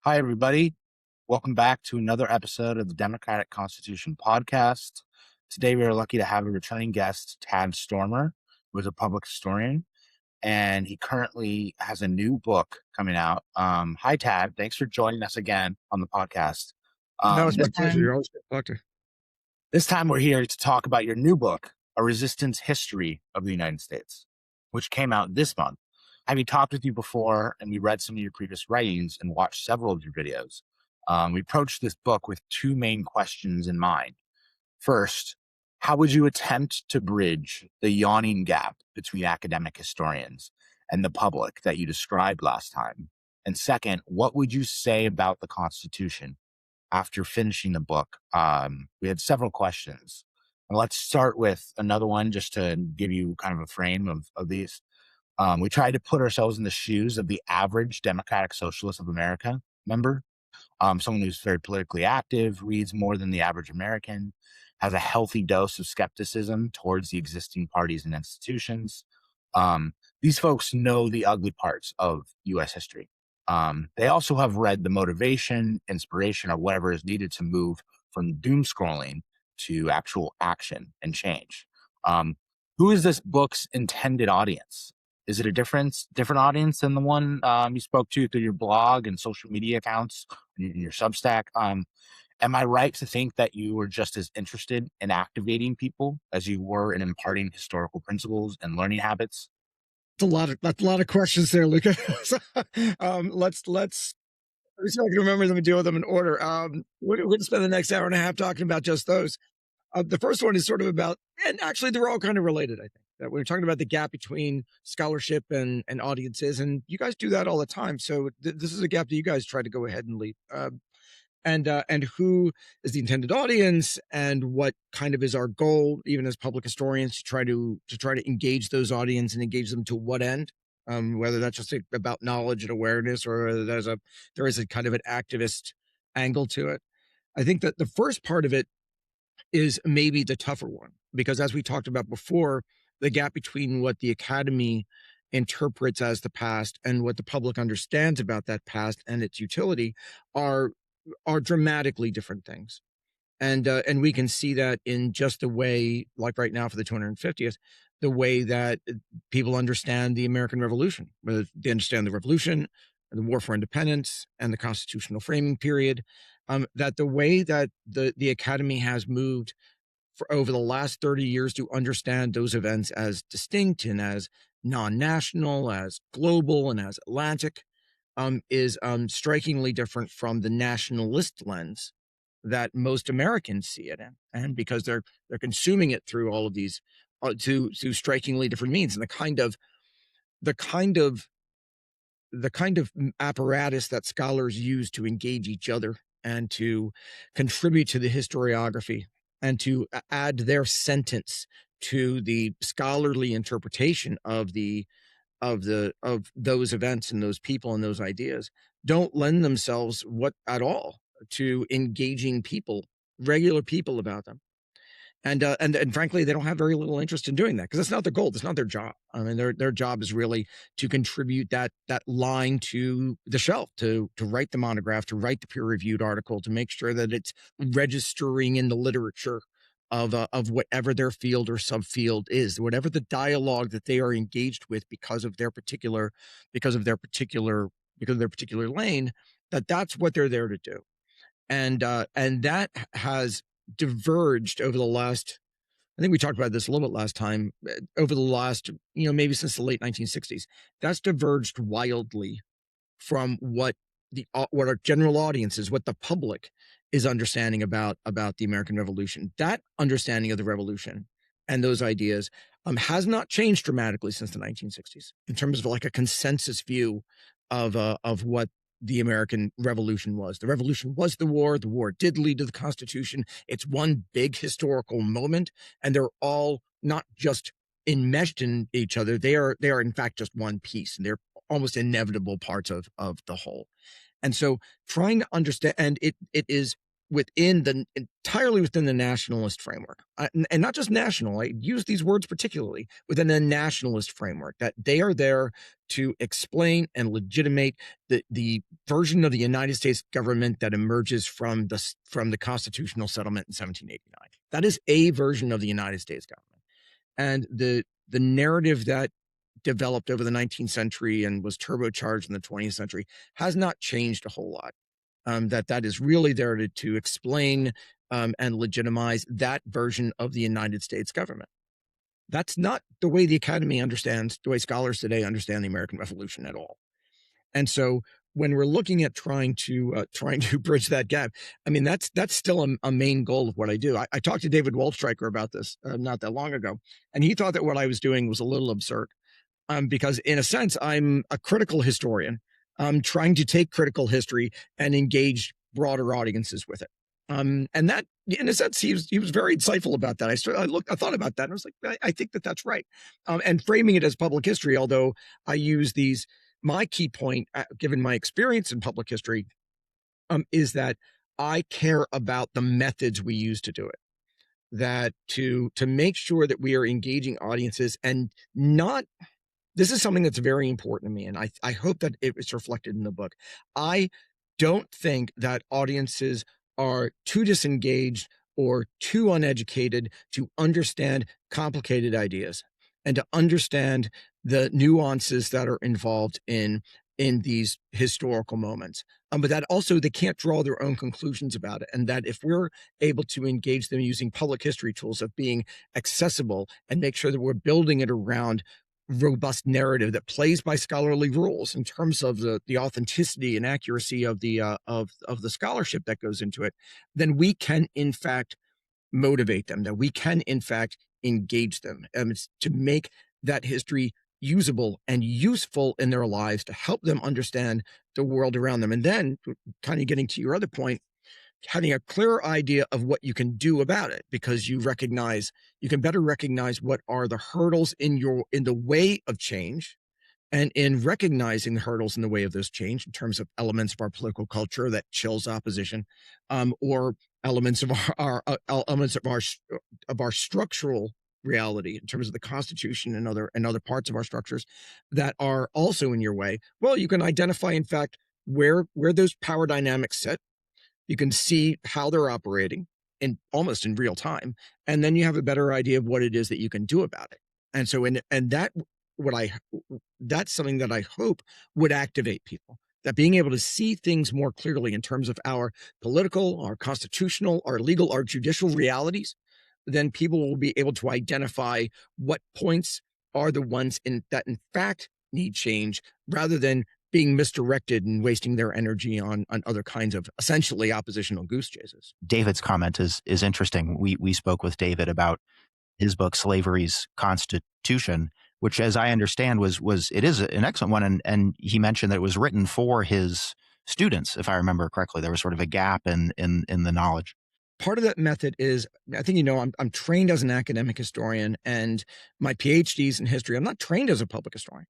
Hi, everybody. Welcome back to another episode of the Democratic Constitution podcast. Today, we are lucky to have a returning guest, Tad Stoermer, who is a public historian, and he currently has a new book coming out. Hi, Tad. Thanks for joining us again on the podcast. No, it's my This pleasure. time, You're always a doctor. this time, we're here to talk about your new book, A Resistance History of the United States, which came out this month. Having talked with you before, and we read some of your previous writings and watched several of your videos, we approached this book with two main questions in mind. First, how would you attempt to bridge the yawning gap between academic historians and the public that you described last time? And second, what would you say about the Constitution after finishing the book? We had several questions. And let's start with another one just to give you kind of a frame of these. We tried to put ourselves in the shoes of the average Democratic Socialist of America member, someone who's very politically active, reads more than the average American, has a healthy dose of skepticism towards the existing parties and institutions. These folks know the ugly parts of U.S. history. They also have read the motivation, inspiration, or whatever is needed to move from doom scrolling to actual action and change. Who is this book's intended audience? Is it a different audience than the one you spoke to through your blog and social media accounts, and your Substack? Am I right to think that you were just as interested in activating people as you were in imparting historical principles and learning habits? That's a lot of questions there, Luca. Let's see if I can remember them and deal with them in order. We're going to spend the next hour and a half talking about just those. The first one is sort of about, and actually they're all kind of related, I think. That we're talking about the gap between scholarship and audiences, and you guys do that all the time. So this is a gap that you guys try to go ahead and leap. And who is the intended audience, and what kind of is our goal, even as public historians, to try to engage those audience and engage them to what end? Whether that's just about knowledge and awareness, or whether there is a kind of an activist angle to it. I think that the first part of it is maybe the tougher one, because as we talked about before, the gap between what the academy interprets as the past and what the public understands about that past and its utility are dramatically different things. And we can see that in just the way, like right now for the 250th, the way that people understand the American Revolution, whether they understand the Revolution, the War for Independence, and the constitutional framing period, that the way that the Academy has moved for over the last 30 years to understand those events as distinct and as non-national, as global, and as Atlantic, is strikingly different from the nationalist lens that most Americans see it in, and because they're consuming it through all of these to strikingly different means, and the kind of apparatus that scholars use to engage each other and to contribute to the historiography and to add their sentence to the scholarly interpretation of those events and those people and those ideas don't lend themselves at all to engaging people, regular people, about them. And frankly, they don't have very little interest in doing that, because that's not their goal. That's not their job. I mean, their job is really to contribute that line to the shelf, to write the monograph, to write the peer-reviewed article, to make sure that it's registering in the literature of whatever their field or subfield is, whatever the dialogue that they are engaged with because of their particular lane. That's what they're there to do. And that has diverged over the last, I think we talked about this a little bit last time, over the last, maybe since the late 1960s, that's diverged wildly from what our general audience is, what the public is understanding about the American Revolution. That understanding of the revolution and those ideas has not changed dramatically since the 1960s in terms of like a consensus view of what the American Revolution was. The Revolution was the war. The war did lead to the Constitution. It's one big historical moment, and they're all not just enmeshed in each other. They are in fact just one piece, and they're almost inevitable parts of the whole. And so trying to understand, and it is within the entirely within the nationalist framework, and not just national. I use these words particularly within a nationalist framework, that they are there to explain and legitimate the version of the United States government that emerges from the constitutional settlement in 1789. That is a version of the United States government, and the narrative that developed over the 19th century and was turbocharged in the 20th century has not changed a whole lot. That is really there to explain and legitimize that version of the United States government. That's not the way the academy understands, the way scholars today understand the American Revolution at all. And so when we're looking at trying to bridge that gap, I mean, that's still a main goal of what I do. I talked to David Waldstreicher about this not that long ago, and he thought that what I was doing was a little absurd. Because in a sense, I'm a critical historian. I'm trying to take critical history and engage broader audiences with it. And that, in a sense, he was very insightful about that. I thought about that, and I was like, I think that's right. And framing it as public history, although I use these, my key point, given my experience in public history, is that I care about the methods we use to do it. That to make sure that we are engaging audiences and not. This is something that's very important to me, and I hope that it's reflected in the book. I don't think that audiences are too disengaged or too uneducated to understand complicated ideas and to understand the nuances that are involved in these historical moments. But that also they can't draw their own conclusions about it, and that if we're able to engage them using public history tools of being accessible and make sure that we're building it around robust narrative that plays by scholarly rules in terms of the authenticity and accuracy of the scholarship that goes into it, then we can in fact motivate them, that we can in fact engage them, to make that history usable and useful in their lives, to help them understand the world around them. And then, kind of getting to your other point, having a clearer idea of what you can do about it, because you can better recognize what are the hurdles in the way of change, and in recognizing the hurdles in the way of this change in terms of elements of our political culture that chills opposition, or elements of elements of our structural reality in terms of the Constitution and other parts of our structures that are also in your way. Well, you can identify in fact where those power dynamics sit. You can see how they're operating almost in real time, and then you have a better idea of what it is that you can do about it. And so, that's something that I hope would activate people. That being able to see things more clearly in terms of our political, our constitutional, our legal, our judicial realities, then people will be able to identify what points are the ones that in fact need change, rather than being misdirected and wasting their energy on other kinds of essentially oppositional goose chases. David's comment is interesting. We spoke with David about his book, Slavery's Constitution, which, as I understand, it is an excellent one. And he mentioned that it was written for his students, if I remember correctly. There was sort of a gap in the knowledge. Part of that method is, I think, I'm trained as an academic historian, and my PhD's in history. I'm not trained as a public historian.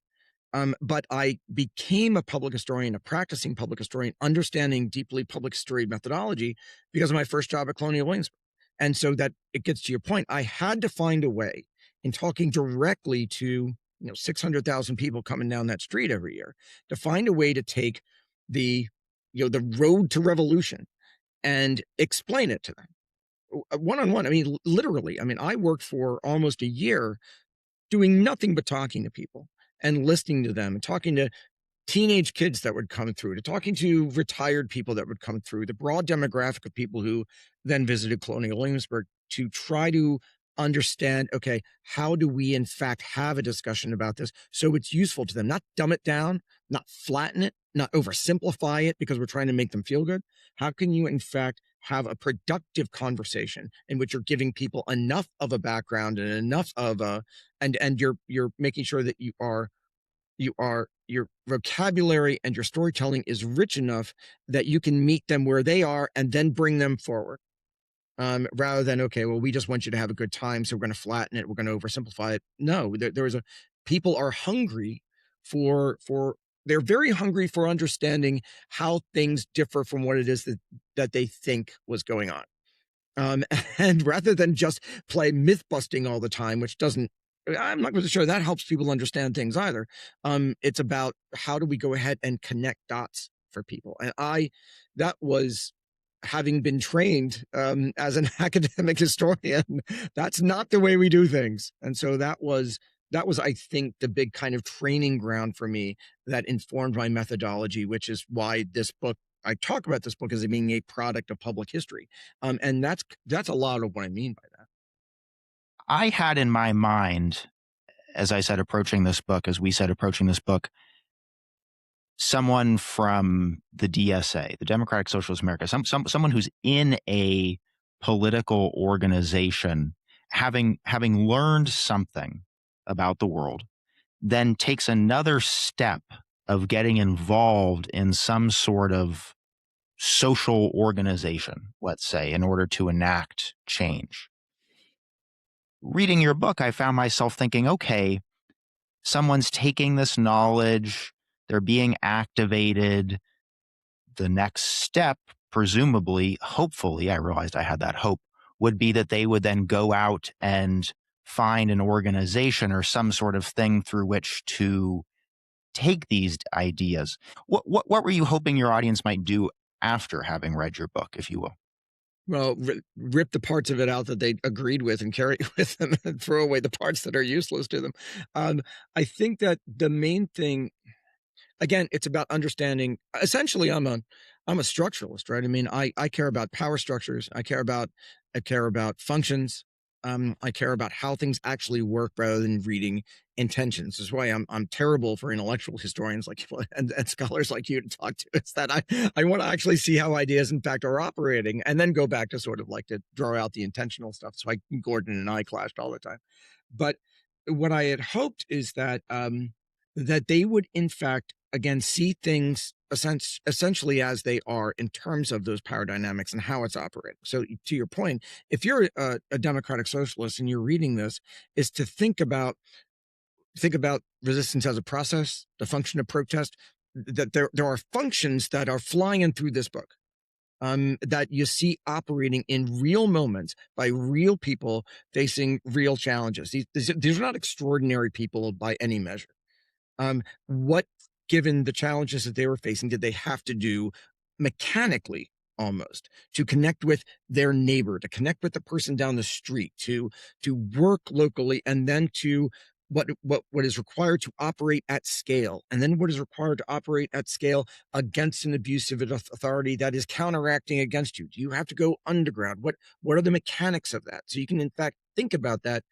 But I became a public historian, a practicing public historian, understanding deeply public history methodology because of my first job at Colonial Williamsburg. And so that it gets to your point, I had to find a way, in talking directly to 600,000 people coming down that street every year, to find a way to take the road to revolution and explain it to them one-on-one. I mean, literally. I mean, I worked for almost a year doing nothing but talking to people and listening to them, and talking to teenage kids that would come through, to talking to retired people that would come through, the broad demographic of people who then visited Colonial Williamsburg, to try to understand, okay, how do we in fact have a discussion about this so it's useful to them, not dumb it down, not flatten it, not oversimplify it because we're trying to make them feel good. How can you in fact have a productive conversation in which you're giving people enough of a background and enough of and you're making sure that your vocabulary and your storytelling is rich enough that you can meet them where they are and then bring them forward, rather than, okay, well, we just want you to have a good time, so we're going to flatten it, we're going to oversimplify it. No, people are hungry for they're very hungry for understanding how things differ from what it is that they think was going on. And rather than just play myth busting all the time, which doesn't, I'm not really sure that helps people understand things either. It's about how do we go ahead and connect dots for people. And that was, having been trained as an academic historian, that's not the way we do things. And so that was, I think, the big kind of training ground for me that informed my methodology, which is why this book, I talk about this book as being a product of public history. And that's a lot of what I mean by that. I had in my mind, as I said, approaching this book, someone from the DSA, the Democratic Socialists of America, someone who's in a political organization, having learned something about the world, then takes another step of getting involved in some sort of social organization, let's say, in order to enact change. Reading your book, I found myself thinking, okay, someone's taking this knowledge, they're being activated. The next step, presumably, hopefully, I realized I had that hope, would be that they would then go out and find an organization or some sort of thing through which to take these ideas. What were you hoping your audience might do after having read your book, if you will? Well, rip the parts of it out that they agreed with and carry it with them, and throw away the parts that are useless to them. I think that the main thing, again, it's about understanding. Essentially, I'm a structuralist, right? I mean, I care about power structures. I care about functions. I care about how things actually work rather than reading intentions. This is why I'm terrible for intellectual historians like and scholars like you to talk to. It's that I want to actually see how ideas in fact are operating, and then go back to sort of like to draw out the intentional stuff. So Gordon and I clashed all the time. But what I had hoped is that that they would in fact again see things essentially as they are in terms of those power dynamics and how it's operating. So to your point, if you're a democratic socialist and you're reading this, is to think about resistance as a process, the function of protest, that there are functions that are flying in through this book. That you see operating in real moments by real people facing real challenges. These are not extraordinary people by any measure. What, given the challenges that they were facing, did they have to do mechanically almost to connect with their neighbor, to connect with the person down the street, to work locally, and then to what is required to operate at scale, and then what is required to operate at scale against an abusive authority that is counteracting against you? Do you have to go underground? What are the mechanics of that? So you can in fact think about that,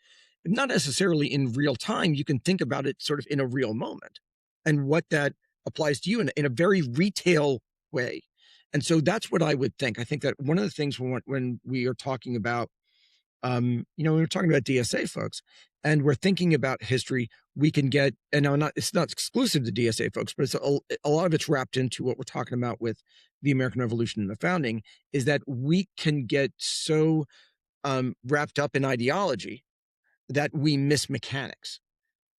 not necessarily in real time. You can think about it sort of in a real moment and what that applies to you in a very retail way. And so that's what I would think. I think that one of the things when we are talking about, we're talking about DSA folks and we're thinking about history, we can get, and it's not exclusive to DSA folks, but it's a lot of it's wrapped into what we're talking about with the American Revolution and the founding, is that we can get so wrapped up in ideology that we miss mechanics.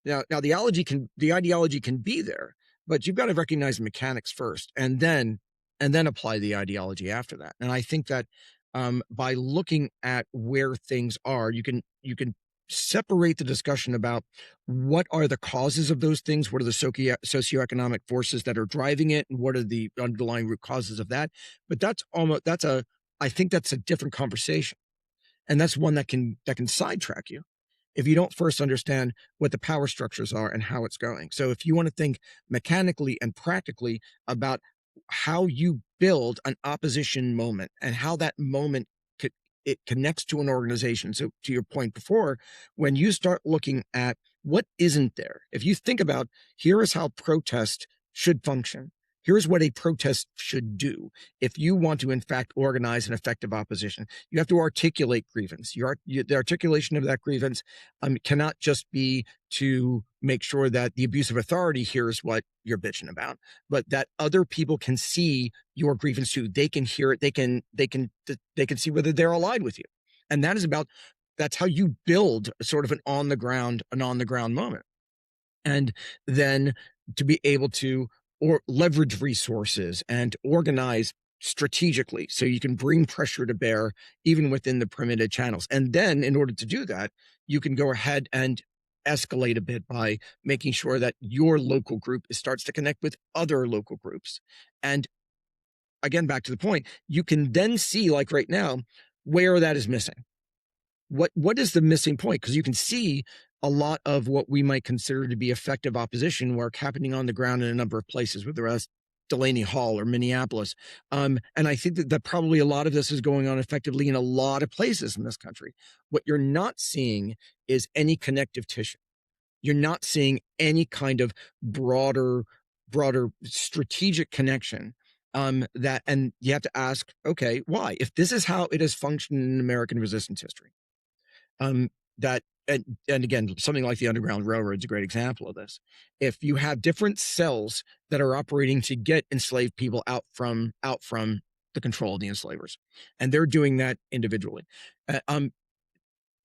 Now the ideology can be there, but you've got to recognize the mechanics first, and then apply the ideology after that. And I think that by looking at where things are, you can separate the discussion about what are the causes of those things, what are the socioeconomic forces that are driving it, and what are the underlying root causes of that. But I think that's a different conversation, and that's one that can sidetrack you if you don't first understand what the power structures are and how it's going. So if you want to think mechanically and practically about how you build an opposition moment and how that moment it connects to an organization. So to your point before, when you start looking at what isn't there, if you think about, here is how protest should function. Here's what a protest should do. If you want to, in fact, organize an effective opposition, you have to articulate grievance. The articulation of that grievance cannot just be to make sure that the abusive authority hears what you're bitching about, but that other people can see your grievance too. They can hear it. They can see whether they're aligned with you. And that's how you build sort of an on the ground moment. And then to be able to or leverage resources and organize strategically so you can bring pressure to bear even within the permitted channels. And then in order to do that, you can go ahead and escalate a bit by making sure that your local group starts to connect with other local groups. And again, back to the point, you can then see, like right now, where that is missing. What is the missing point? Because you can see a lot of what we might consider to be effective opposition work happening on the ground in a number of places, whether that's Delaney Hall or Minneapolis. And I think that probably a lot of this is going on effectively in a lot of places in this country. What you're not seeing is any connective tissue. You're not seeing any kind of broader strategic connection. That, and you have to ask, okay, why? If this is how it has functioned in American resistance history, that and again, something like the Underground Railroad is a great example of this. If you have different cells that are operating to get enslaved people out from the control of the enslavers, and they're doing that individually,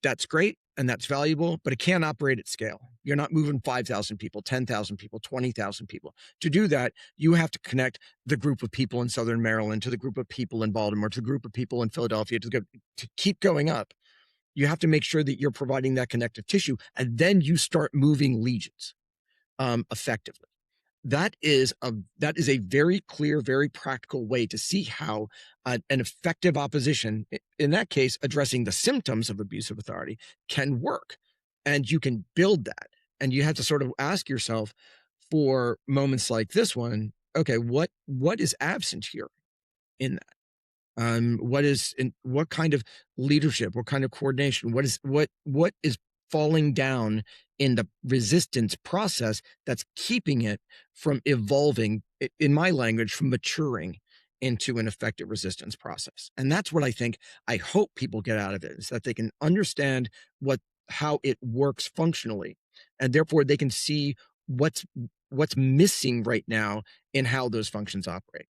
that's great and that's valuable, but it can't operate at scale. You're not moving 5,000 people, 10,000 people, 20,000 people. To do that, you have to connect the group of people in Southern Maryland to the group of people in Baltimore, to the group of people in Philadelphia, to keep going up. You have to make sure that you're providing that connective tissue, and then you start moving legions effectively. That is a very clear, very practical way to see how an effective opposition, in that case, addressing the symptoms of abusive authority, can work. And you can build that. And you have to sort of ask yourself, for moments like this one, okay, what is absent here in that? What kind of leadership, what kind of coordination, what is falling down in the resistance process that's keeping it from evolving, in my language, from maturing into an effective resistance process. And that's what I hope people get out of it, is that they can understand how it works functionally, and therefore they can see what's missing right now in how those functions operate.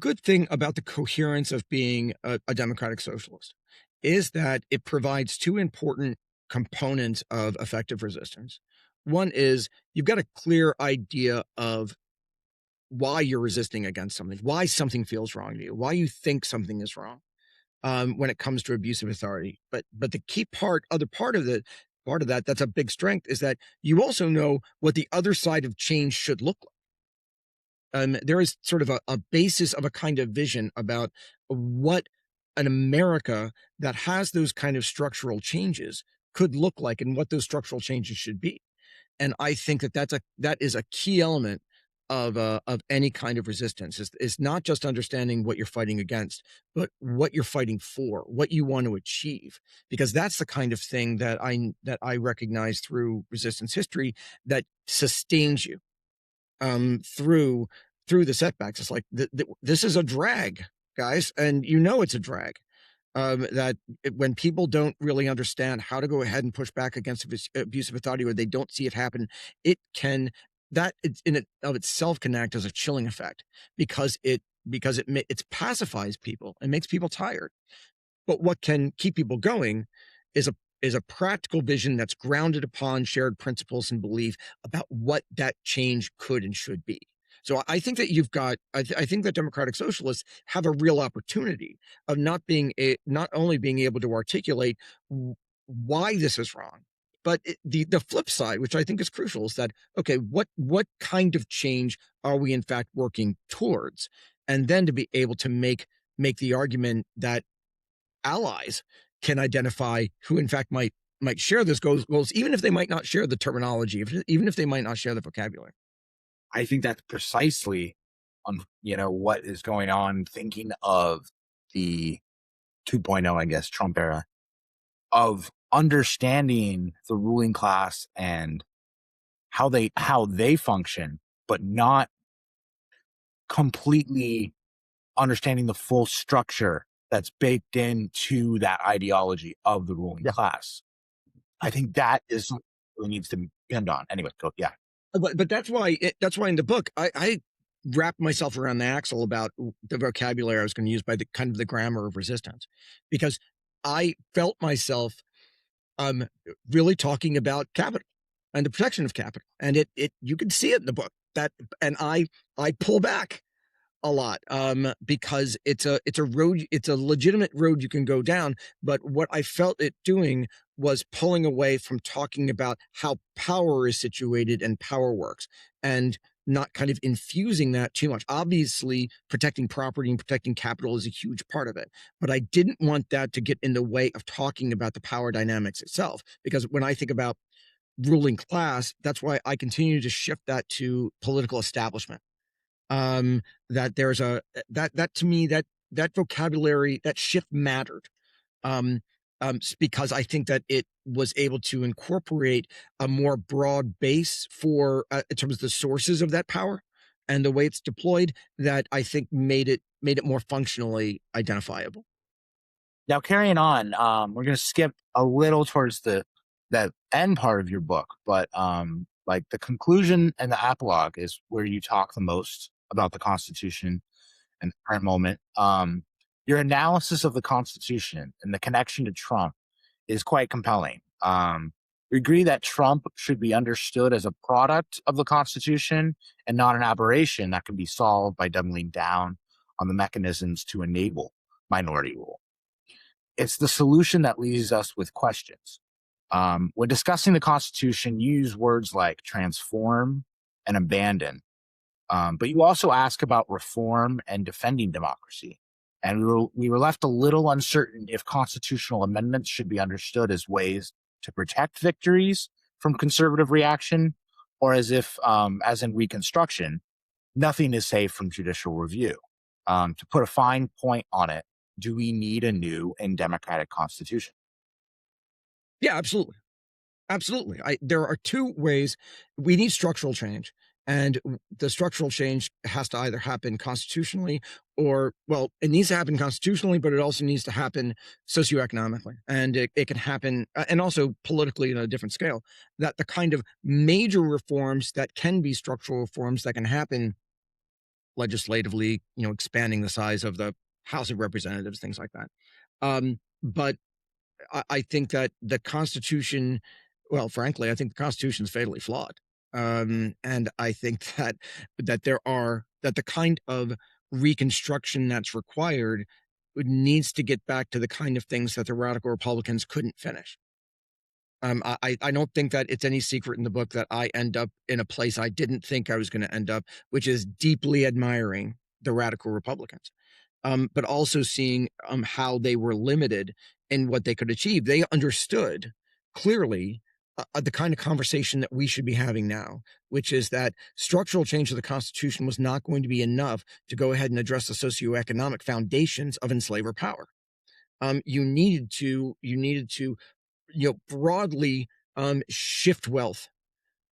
Good thing about the coherence of being a democratic socialist is that it provides two important components of effective resistance. One is you've got a clear idea of why you're resisting against something, why something feels wrong to you, why you think something is wrong when it comes to abusive authority. But the key part of that, that's a big strength, is that you also know what the other side of change should look like. There is sort of a basis of a kind of vision about what an America that has those kind of structural changes could look like, and what those structural changes should be. And I think that is a key element of any kind of resistance, is not just understanding what you're fighting against, but what you're fighting for, what you want to achieve, because that's the kind of thing that I recognize through resistance history that sustains you through the setbacks. It's like this is a drag, guys, and it's a drag. When people don't really understand how to go ahead and push back against abusive authority, or they don't see it happen, it in it of itself can act as a chilling effect, because it pacifies people and makes people tired. But what can keep people going is a practical vision that's grounded upon shared principles and belief about what that change could and should be. So I think that I think that democratic socialists have a real opportunity of not only being able to articulate why this is wrong, but the flip side, which I think is crucial, is that, okay, what kind of change are we in fact working towards? And then to be able to make the argument that allies can identify who in fact might share those goals, even if they might not share the terminology, even if they might not share the vocabulary. I think that's precisely what is going on, thinking of the 2.0, I guess, Trump era, of understanding the ruling class and how they function, but not completely understanding the full structure that's baked into that ideology of the ruling class. I think that is what needs to be pinned on. Anyway, go. Yeah. But that's why in the book, I wrapped myself around the axle about the vocabulary I was going to use by the kind of the grammar of resistance, because I felt myself really talking about capital and the protection of capital. And you can see it in the book. and I pull back a lot, because it's a road, it's a legitimate road you can go down. But what I felt it doing was pulling away from talking about how power is situated and power works, and not kind of infusing that too much. Obviously, protecting property and protecting capital is a huge part of it, but I didn't want that to get in the way of talking about the power dynamics itself. Because when I think about ruling class, that's why I continue to shift that to political establishment. That there's a that to me, that vocabulary, that shift mattered, um, because I think that it was able to incorporate a more broad base for, in terms of the sources of that power and the way it's deployed, that I think made it more functionally identifiable. Now, carrying on, we're going to skip a little towards the end part of your book, but like the conclusion and the epilogue is where you talk the most about the Constitution and the current moment. Your analysis of the Constitution and the connection to Trump is quite compelling. We agree that Trump should be understood as a product of the Constitution and not an aberration that can be solved by doubling down on the mechanisms to enable minority rule. It's the solution that leaves us with questions. When discussing the Constitution, you use words like transform and abandon, but you also ask about reform and defending democracy. And we were left a little uncertain if constitutional amendments should be understood as ways to protect victories from conservative reaction, or as if, as in Reconstruction, nothing is safe from judicial review. To put a fine point on it, do we need a new and democratic constitution? Yeah, absolutely. Absolutely. There are two ways we need structural change. And the structural change has to either happen constitutionally, or, well, it needs to happen constitutionally, but it also needs to happen socioeconomically. And it can happen, and also politically on a different scale. That the kind of major reforms that can be structural reforms that can happen legislatively, expanding the size of the House of Representatives, things like that. But I think that the Constitution, well, frankly, I think the Constitution is fatally flawed. And I think that the kind of reconstruction that's required needs to get back to the kind of things that the radical Republicans couldn't finish. I don't think that it's any secret in the book that I end up in a place I didn't think I was going to end up, which is deeply admiring the radical Republicans, but also seeing how they were limited in what they could achieve. They understood clearly the kind of conversation that we should be having now, which is that structural change of the Constitution was not going to be enough to go ahead and address the socioeconomic foundations of enslaver power. You needed to broadly shift wealth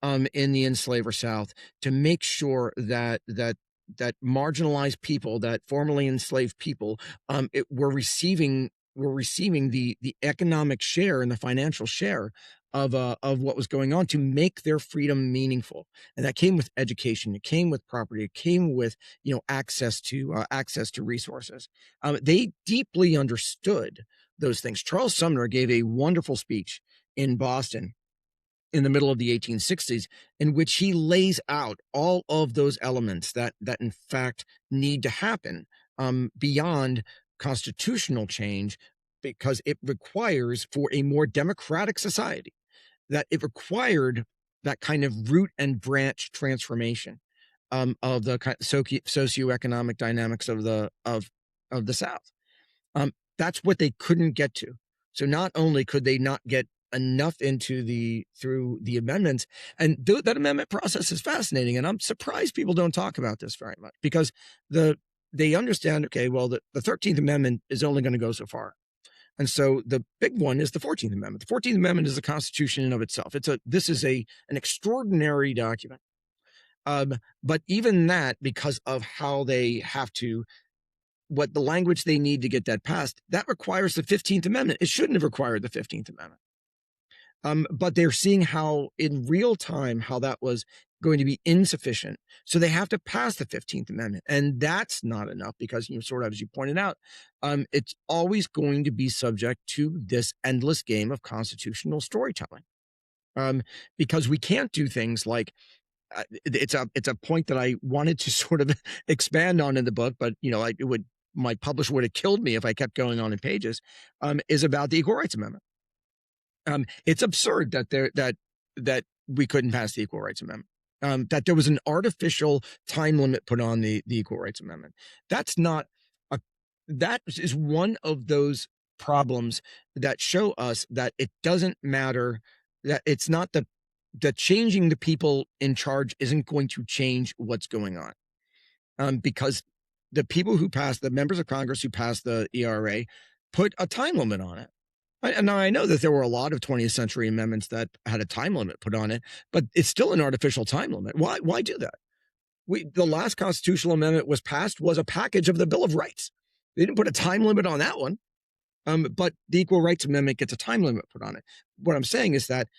in the enslaver South to make sure that marginalized people, that formerly enslaved people, were receiving the economic share and the financial share of what was going on, to make their freedom meaningful. And that came with education, it came with property, it came with access to resources. They deeply understood those things. Charles Sumner gave a wonderful speech in Boston in the middle of the 1860s, in which he lays out all of those elements that in fact need to happen, beyond constitutional change, because it requires, for a more democratic society, that it required that kind of root and branch transformation, of the socioeconomic dynamics of the South. That's what they couldn't get to. So not only could they not get enough through the amendments, and that amendment process is fascinating, and I'm surprised people don't talk about this very much, because they understand, okay, well, the 13th Amendment is only going to go so far. And so the big one is the 14th Amendment. The 14th Amendment is a constitution in of itself. This is an extraordinary document. But even that, because of how they have to, what the language they need to get that passed, that requires the 15th Amendment. It shouldn't have required the 15th Amendment. But they're seeing how in real time, how that was going to be insufficient. So they have to pass the 15th Amendment. And that's not enough, because, sort of, as you pointed out, it's always going to be subject to this endless game of constitutional storytelling. Because we can't do things like it's a point that I wanted to sort of expand on in the book, but my publisher would have killed me if I kept going on in pages. Is about the Equal Rights Amendment. It's absurd that we couldn't pass the Equal Rights Amendment. That there was an artificial time limit put on the Equal Rights Amendment. That is one of those problems that show us that it doesn't matter, that it's not that changing the people in charge isn't going to change what's going on. Because the people who passed, the members of Congress who passed the ERA, put a time limit on it. Now, I know that there were a lot of 20th century amendments that had a time limit put on it, but it's still an artificial time limit. Why do that? The last constitutional amendment was passed was a package of the Bill of Rights. They didn't put a time limit on that one. But the Equal Rights Amendment gets a time limit put on it. What I'm saying is that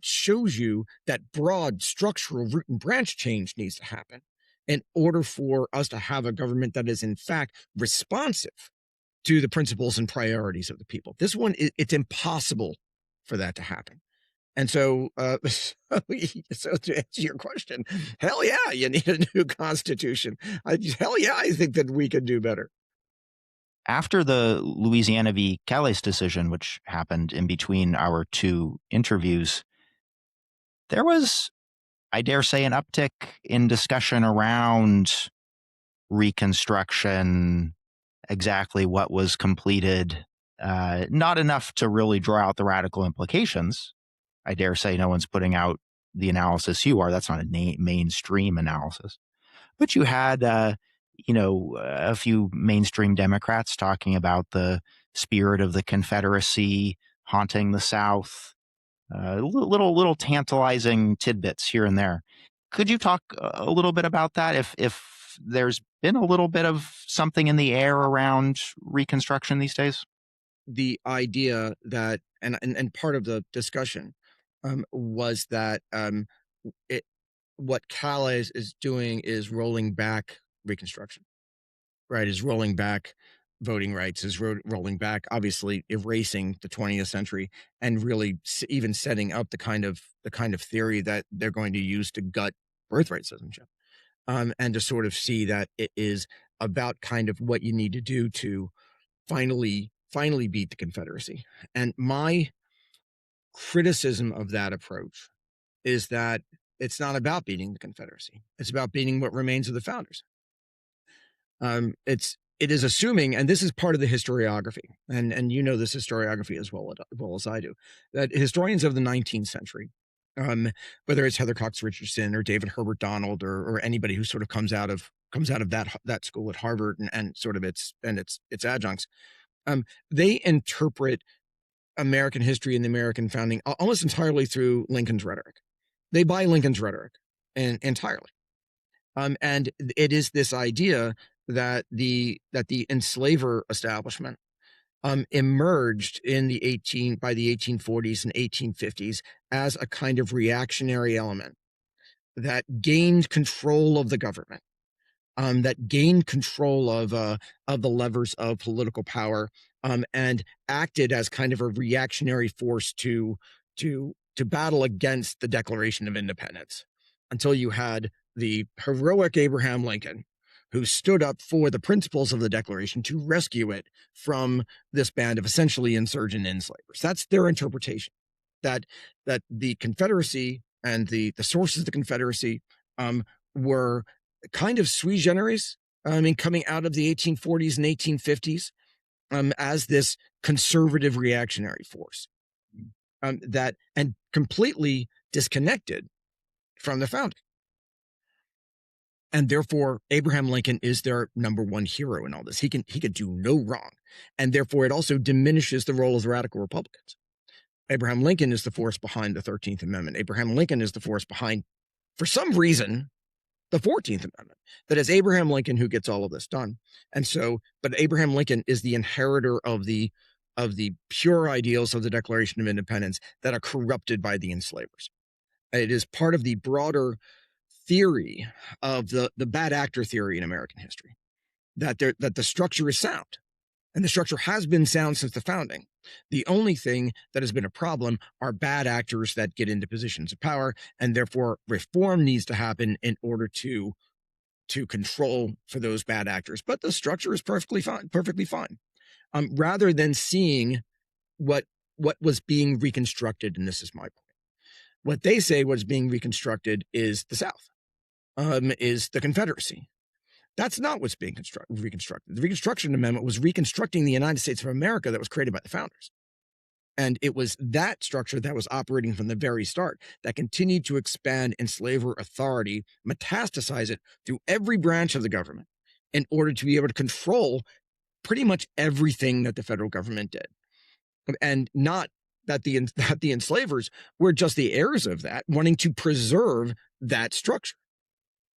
shows you that broad structural root and branch change needs to happen in order for us to have a government that is in fact responsive to the principles and priorities of the people. This one, it's impossible for that to happen. And so, so to answer your question, hell yeah, you need a new constitution. Hell yeah, I think that we could do better. After the Louisiana v. Calais decision, which happened in between our two interviews, there was, I dare say, an uptick in discussion around Reconstruction, exactly what was completed, not enough to really draw out the radical implications. I dare say no one's putting out the analysis you are. That's not a mainstream analysis. But you had, a few mainstream Democrats talking about the spirit of the Confederacy haunting the South, little tantalizing tidbits here and there. Could you talk a little bit about that? If there's been a little bit of something in the air around Reconstruction these days? The idea that, and part of the discussion was that what Calais is doing is rolling back Reconstruction, right? Is rolling back voting rights, is rolling back, obviously erasing the 20th century, and really even setting up the kind of theory that they're going to use to gut birthright citizenship, and to sort of see that it is about kind of what you need to do to finally beat the Confederacy. And my criticism of that approach is that it's not about beating the Confederacy. It's about beating what remains of the founders. It is assuming, and this is part of the historiography, and you know this historiography as well as I do, that historians of the 19th century, whether it's Heather Cox Richardson or David Herbert Donald or anybody who sort of comes out of that school at Harvard and sort of its adjuncts, they interpret American history and the American founding almost entirely through Lincoln's rhetoric. They buy Lincoln's rhetoric entirely. And it is this idea that the enslaver establishment emerged by the 1840s and 1850s as a kind of reactionary element that gained control of the government, that gained control of the levers of political power, and acted as kind of a reactionary force to battle against the Declaration of Independence, until you had the heroic Abraham Lincoln, who stood up for the principles of the Declaration to rescue it from this band of essentially insurgent enslavers. That's their interpretation, that the Confederacy and the sources of the Confederacy were kind of sui generis, coming out of the 1840s and 1850s, as this conservative reactionary force, that and completely disconnected from the founding. And therefore, Abraham Lincoln is their number one hero in all this. He could do no wrong. And therefore, it also diminishes the role of the radical Republicans. Abraham Lincoln is the force behind the 13th Amendment. Abraham Lincoln is the force behind, for some reason, the 14th Amendment. That is Abraham Lincoln who gets all of this done. And so, but Abraham Lincoln is the inheritor of the pure ideals of the Declaration of Independence that are corrupted by the enslavers. It is part of the broader theory of the bad actor theory in American history, that the structure is sound, and the structure has been sound since the founding, The only thing that has been a problem are bad actors that get into positions of power, and therefore reform needs to happen in order to control for those bad actors. But the structure is perfectly fine. Rather than seeing what was being reconstructed, and this is my point. What they say was being reconstructed is the South, is the Confederacy. That's not what's being reconstructed. The Reconstruction Amendment was reconstructing the United States of America that was created by the founders. And it was that structure that was operating from the very start that continued to expand enslaver authority, metastasize it through every branch of the government in order to be able to control pretty much everything that the federal government did. And not that the enslavers were just the heirs of that, wanting to preserve that structure.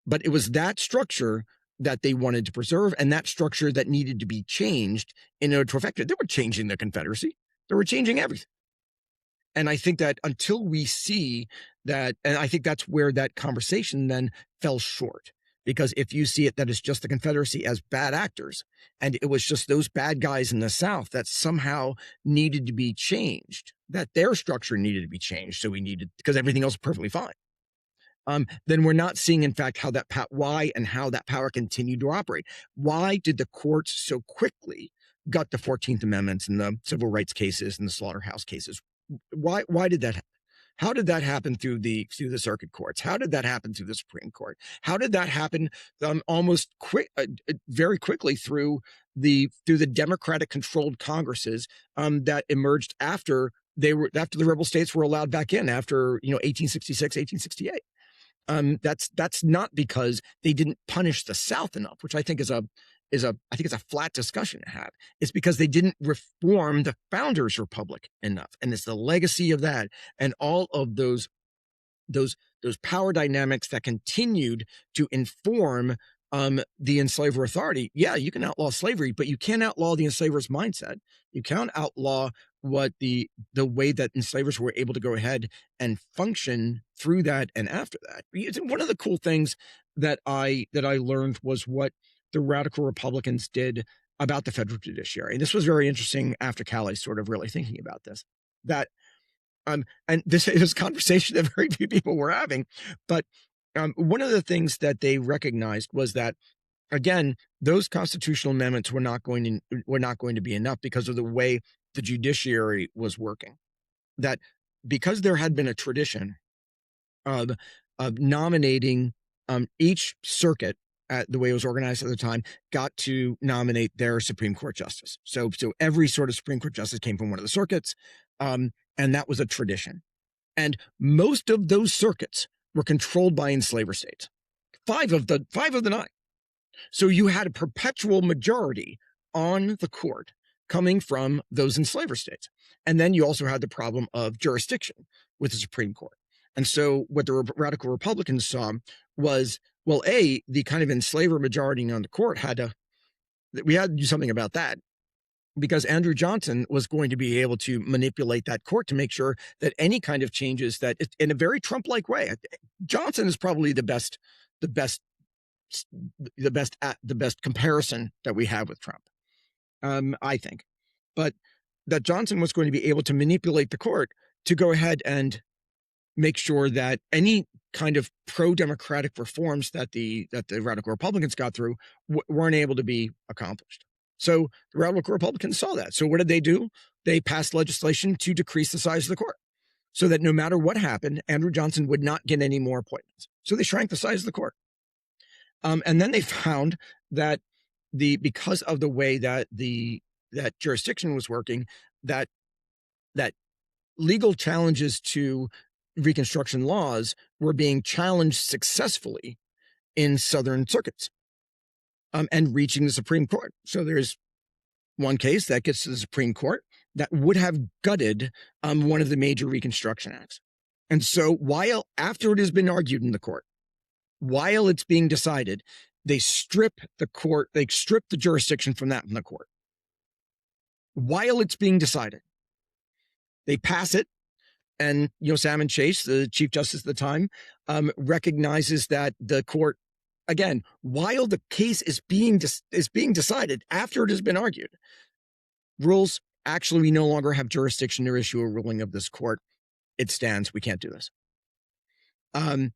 But it was that structure that they wanted to preserve, and that structure that needed to be changed in order to affect it. They were changing the Confederacy. They were changing everything. And I think that until we see that, and I think that's where that conversation then fell short. Because if you see it that it's just the Confederacy as bad actors, and it was just those bad guys in the South that somehow needed to be changed, that their structure needed to be changed, so we needed, because everything else was perfectly fine. Then we're not seeing, in fact, how that why and how that power continued to operate. Why did the courts so quickly gut the 14th Amendments and the civil rights cases and the slaughterhouse cases? Why did that happen? How did that happen through the circuit courts? How did that happen through the Supreme Court? How did that happen very quickly through the Democratic controlled Congresses that emerged after the rebel states were allowed back in after 1866, 1868? That's not because they didn't punish the South enough, which I think is a flat discussion to have. It's because they didn't reform the founders' republic enough, and it's the legacy of that and all of those power dynamics that continued to inform the enslaver authority. Yeah, you can outlaw slavery, but you can't outlaw the enslaver's mindset. You can't outlaw what the way that enslavers were able to go ahead and function through that and after that. One of the cool things that I learned was what the radical Republicans did about the federal judiciary. And this was very interesting after Cali sort of really thinking about this. That and this is a conversation that very few people were having, but one of the things that they recognized was that, again, those constitutional amendments were not going to be enough because of the way the judiciary was working. That because there had been a tradition of nominating each circuit, the way it was organized at the time, got to nominate their Supreme Court justice. So every sort of Supreme Court justice came from one of the circuits, and that was a tradition. And most of those circuits were controlled by enslaver states. Five of the 9. So you had a perpetual majority on the court coming from those enslaver states. And then you also had the problem of jurisdiction with the Supreme Court. And so what the radical Republicans saw was, well, the kind of enslaver majority on the court we had to do something about that, because Andrew Johnson was going to be able to manipulate that court to make sure that any kind of changes that, in a very Trump-like way, Johnson is probably the best comparison that we have with Trump, I think. But that Johnson was going to be able to manipulate the court to go ahead and make sure that any kind of pro-democratic reforms that the radical Republicans got through weren't able to be accomplished. So the radical Republicans saw that. So what did they do? They passed legislation to decrease the size of the court so that no matter what happened, Andrew Johnson would not get any more appointments. So they shrank the size of the court. And then they found that because of the way that that jurisdiction was working, that legal challenges to Reconstruction laws were being challenged successfully in Southern circuits and reaching the Supreme Court. So there's one case that gets to the Supreme Court that would have gutted one of the major Reconstruction acts. And so after it has been argued in the court, while it's being decided, they strip the jurisdiction from the court. While it's being decided, they pass it. And Salmon Chase, the Chief Justice at the time, recognizes that the court, again, while the case is being decided after it has been argued, rules actually, we no longer have jurisdiction to issue a ruling of this court. It stands. We can't do this. And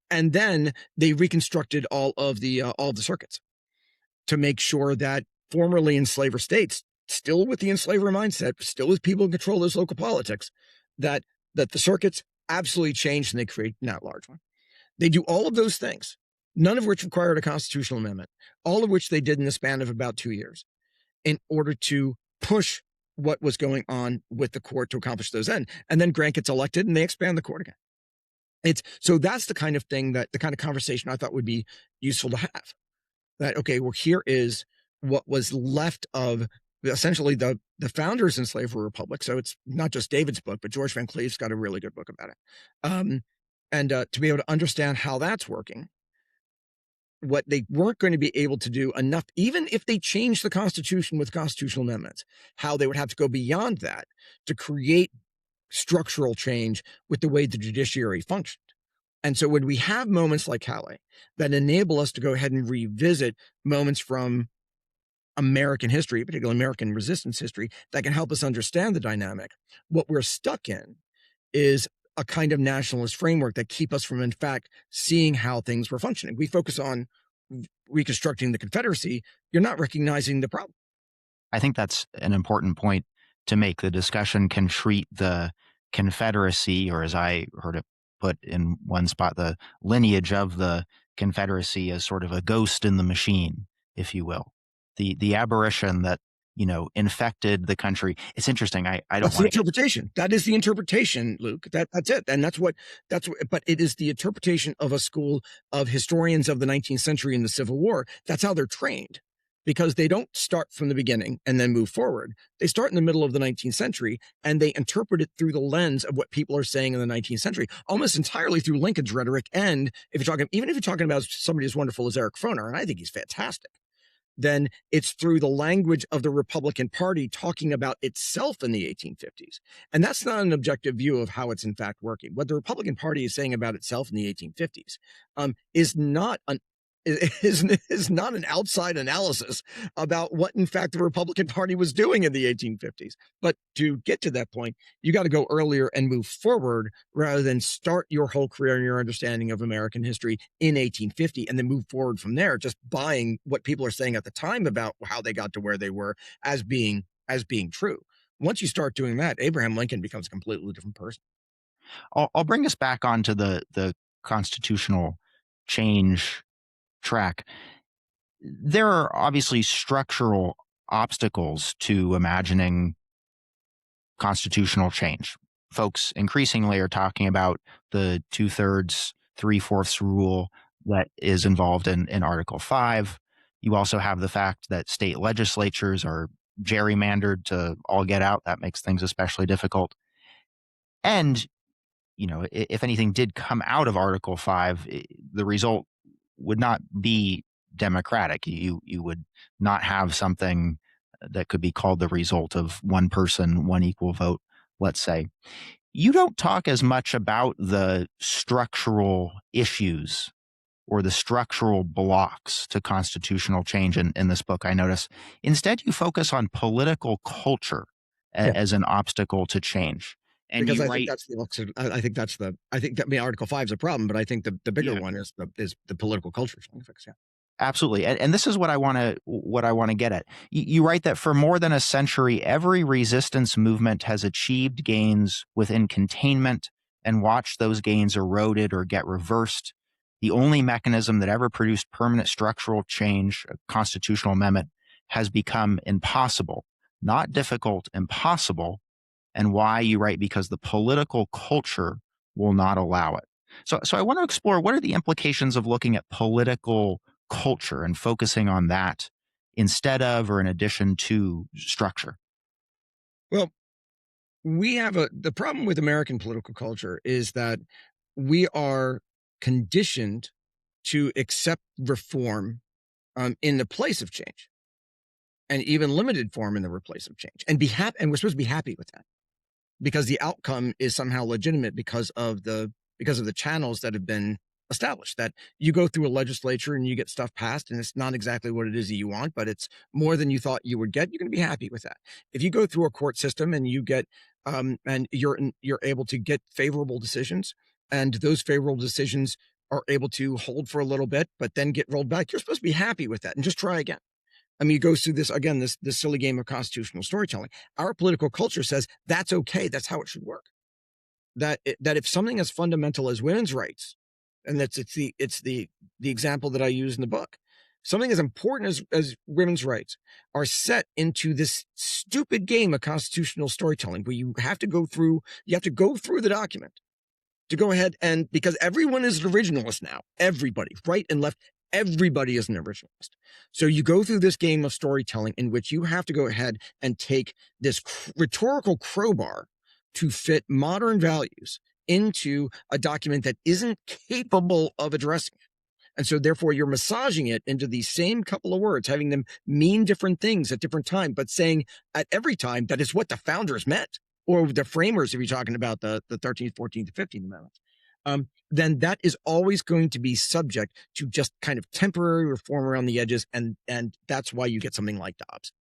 then they reconstructed all of the circuits to make sure that formerly enslaver states, still with the enslaver mindset, still with people who control those local politics, that the circuits absolutely changed and they create an at-large one. They do all of those things, none of which required a constitutional amendment, all of which they did in the span of about 2 years in order to push what was going on with the court to accomplish those ends. And then Grant gets elected and they expand the court again. So that's the kind of thing the kind of conversation I thought would be useful to have. That, okay, well, here is what was left of essentially the founders in slavery republic. So it's not just David's book, but George Van Cleve's got a really good book about it. And to be able to understand how that's working, what they weren't going to be able to do enough, even if they changed the Constitution with constitutional amendments, how they would have to go beyond that to create structural change with the way the judiciary functioned. And so when we have moments like Calais that enable us to go ahead and revisit moments from American history, particularly American resistance history, that can help us understand the dynamic, what we're stuck in is a kind of nationalist framework that keep us from, in fact, seeing how things were functioning. We focus on reconstructing the Confederacy. You're not recognizing the problem. I think that's an important point to make. The discussion can treat the Confederacy, or as I heard it put in one spot, the lineage of the Confederacy, as sort of a ghost in the machine, if you will. The aberration that, infected the country. It's interesting. I don't That's the interpretation. That is the interpretation, Luke. That's it. And that's what, but it is the interpretation of a school of historians of the 19th century and the Civil War. That's how they're trained, because they don't start from the beginning and then move forward. They start in the middle of the 19th century and they interpret it through the lens of what people are saying in the 19th century, almost entirely through Lincoln's rhetoric. And even if you're talking about somebody as wonderful as Eric Foner, and I think he's fantastic, then it's through the language of the Republican Party talking about itself in the 1850s. And that's not an objective view of how it's in fact working. What the Republican Party is saying about itself in the 1850s is not an outside analysis about what, in fact, the Republican Party was doing in the 1850s. But to get to that point, you got to go earlier and move forward rather than start your whole career and your understanding of American history in 1850 and then move forward from there, just buying what people are saying at the time about how they got to where they were as being true. Once you start doing that, Abraham Lincoln becomes a completely different person. I'll bring us back onto the constitutional change track. There are obviously structural obstacles to imagining constitutional change. Folks increasingly are talking about the 2/3, 3/4 rule that is involved in Article 5. You also have the fact that state legislatures are gerrymandered to all get out. That makes things especially difficult. And, if anything did come out of Article 5, the result would not be democratic. You would not have something that could be called the result of one person, one equal vote, let's say. You don't talk as much about the structural issues or the structural blocks to constitutional change in this book, I notice. Instead, you focus on political culture as an obstacle to change. And because I think that's Article 5 is a problem, but I think the bigger one is the political culture. Yeah. Absolutely. And this is what I want to get at. You write that for more than a century, every resistance movement has achieved gains within containment and watched those gains eroded or get reversed. The only mechanism that ever produced permanent structural change, a constitutional amendment, has become impossible. Not difficult, impossible. And why, you write, because the political culture will not allow it. So I want to explore, what are the implications of looking at political culture and focusing on that instead of or in addition to structure? Well, the problem with American political culture is that we are conditioned to accept reform in the place of change, and even limited form in the replace of change, and be happy. And we're supposed to be happy with that, because the outcome is somehow legitimate because of the channels that have been established, that you go through a legislature and you get stuff passed and it's not exactly what it is that you want, but it's more than you thought you would get. You're going to be happy with that. If you go through a court system and you get and you're able to get favorable decisions, and those favorable decisions are able to hold for a little bit, but then get rolled back, you're supposed to be happy with that and just try again. I mean, it goes through this again, this silly game of constitutional storytelling. Our political culture says that's okay. That's how it should work. That if something as fundamental as women's rights, and it's the example that I use in the book, something as important as women's rights are set into this stupid game of constitutional storytelling where you have to go through the document to go ahead, and because everyone is an originalist now, everybody, right and left, everybody is an originalist. So you go through this game of storytelling in which you have to go ahead and take this rhetorical crowbar to fit modern values into a document that isn't capable of addressing it. And so therefore you're massaging it into these same couple of words, having them mean different things at different times, but saying at every time that is what the founders meant, or the framers, if you're talking about the 13th, 14th, 15th Amendments. Then that is always going to be subject to just kind of temporary reform around the edges, and that's why you get something like Dobbs.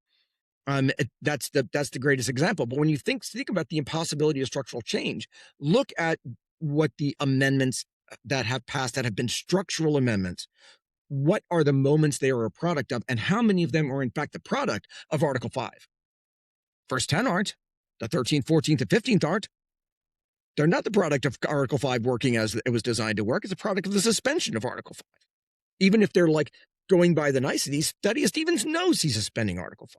That's the greatest example. But when you think about the impossibility of structural change, look at what the amendments that have passed that have been structural amendments. What are the moments they are a product of, and how many of them are in fact the product of Article 5? First 10 aren't. The 13th, 14th, and 15th aren't. They're not the product of Article 5 working as it was designed to work. It's a product of the suspension of Article 5. Even if they're like going by the niceties, Thaddeus Stevens knows he's suspending Article 5.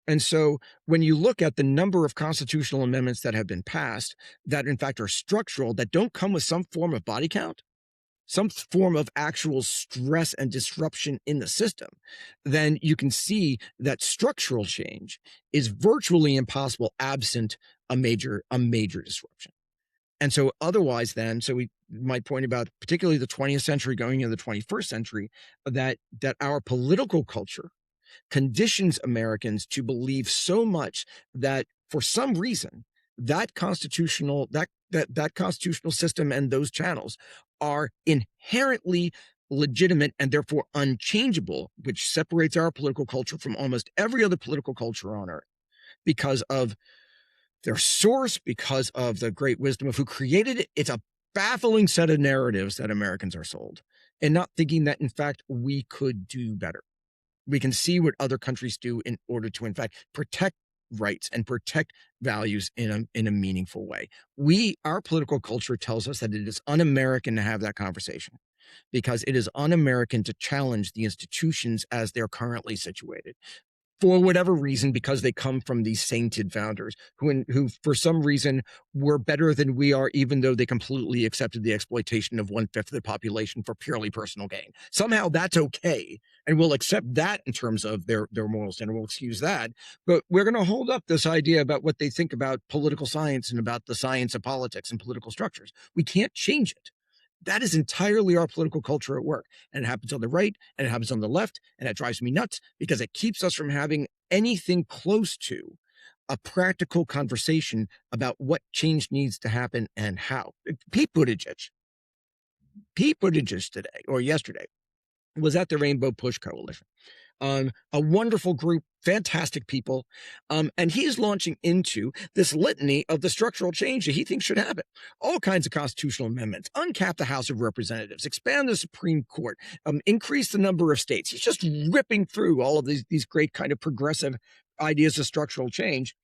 And so when you look at the number of constitutional amendments that have been passed that in fact are structural, that don't come with some form of body count, some form of actual stress and disruption in the system, then you can see that structural change is virtually impossible absent a major disruption. And so otherwise then, so we might point about particularly the 20th century going into the 21st century, that our political culture conditions Americans to believe so much that for some reason that constitutional system and those channels are inherently legitimate and therefore unchangeable, which separates our political culture from almost every other political culture on earth because of their source, because of the great wisdom of who created it. It's a baffling set of narratives that Americans are sold, and not thinking that in fact we could do better. We can see what other countries do in order to in fact protect rights and protect values in a meaningful way. Our political culture tells us that it is un-American to have that conversation because it is un-American to challenge the institutions as they're currently situated. For whatever reason, because they come from these sainted founders who for some reason were better than we are, even though they completely accepted the exploitation of 1/5 of the population for purely personal gain. Somehow that's okay. And we'll accept that in terms of their moral standard. We'll excuse that. But we're going to hold up this idea about what they think about political science and about the science of politics and political structures. We can't change it. That is entirely our political culture at work. And it happens on the right and it happens on the left. And it drives me nuts because it keeps us from having anything close to a practical conversation about what change needs to happen and how. Pete Buttigieg today or yesterday was at the Rainbow Push Coalition. A wonderful group, fantastic people. And he's launching into this litany of the structural change that he thinks should happen. All kinds of constitutional amendments, uncap the House of Representatives, expand the Supreme Court, increase the number of states. He's just ripping through all of these great kind of progressive ideas of structural change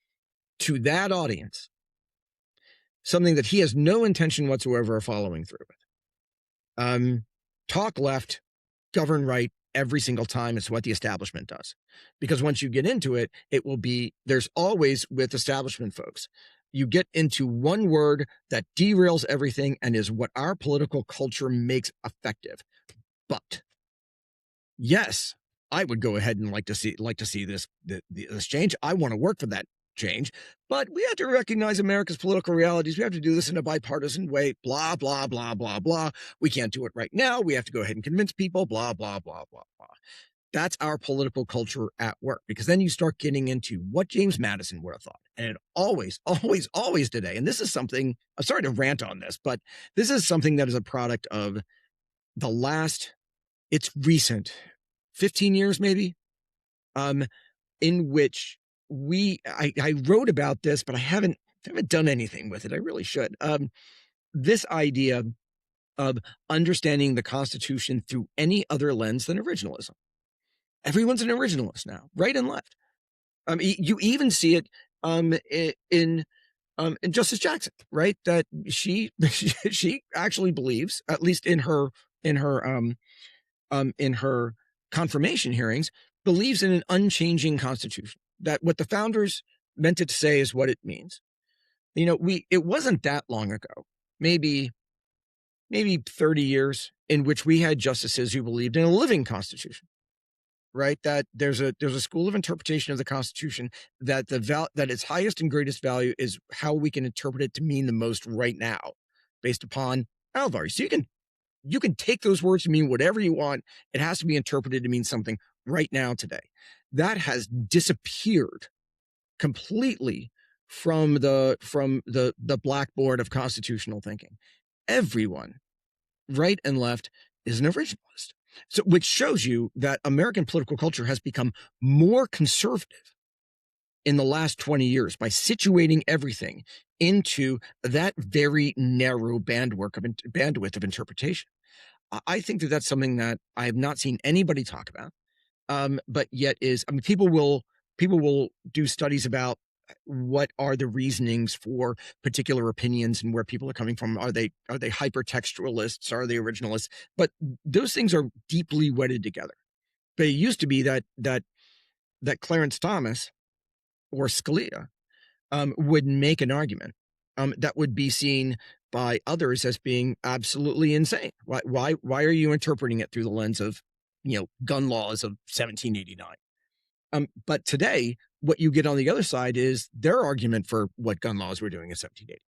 to that audience, something that he has no intention whatsoever of following through with. Talk left, govern right, every single time. It's what the establishment does. Because once you get into it, there's always with establishment folks, you get into one word that derails everything and is what our political culture makes effective. But yes, I would go ahead and like to see this change. I want to work for that change, but we have to recognize America's political realities. We have to do this in a bipartisan way, blah, blah, blah, blah, blah. We can't do it right now. We have to go ahead and convince people, blah, blah, blah, blah, blah. That's our political culture at work, because then you start getting into what James Madison would have thought. And it always today. And this is something, I'm sorry to rant on this, but this is something that is a product of the last, it's recent, 15 years maybe, in which I wrote about this, but I haven't done anything with it. I really should. This idea of understanding the Constitution through any other lens than originalism. Everyone's an originalist now, right and left. You even see it in Justice Jackson, right? That she actually believes, at least in her confirmation hearings, believes in an unchanging Constitution. That what the founders meant it to say is what it means. It wasn't that long ago, maybe 30 years, in which we had justices who believed in a living Constitution. Right, that there's a school of interpretation of the Constitution that that its highest and greatest value is how we can interpret it to mean the most right now, based upon Alvari. So you can take those words to mean whatever you want. It has to be interpreted to mean something right now today. That has disappeared completely from the blackboard of constitutional thinking. Everyone, right and left, is an originalist. So, which shows you that American political culture has become more conservative in the last 20 years by situating everything into that very narrow bandwidth of interpretation. I think that that's something that I have not seen anybody talk about, but yet people will do studies about what are the reasonings for particular opinions and where people are coming from. Are they hypertextualists? Are they originalists? But those things are deeply wedded together. But it used to be that Clarence Thomas or Scalia would make an argument that would be seen by others as being absolutely insane. Why are you interpreting it through the lens of gun laws of 1789? But today, what you get on the other side is their argument for what gun laws were doing in 1789.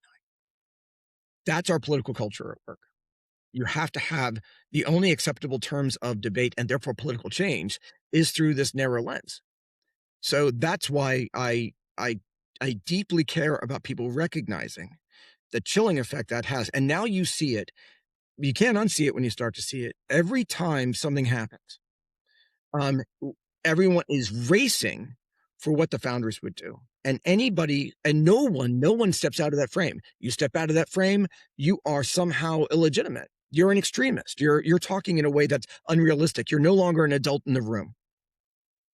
That's our political culture at work. You have to have the only acceptable terms of debate and therefore political change is through this narrow lens. So that's why I deeply care about people recognizing the chilling effect that has. And now you see it. You can't unsee it when you start to see it. Every time something happens, everyone is racing for what the founders would do. And no one steps out of that frame. You step out of that frame, you are somehow illegitimate. You're an extremist. You're talking in a way that's unrealistic. You're no longer an adult in the room.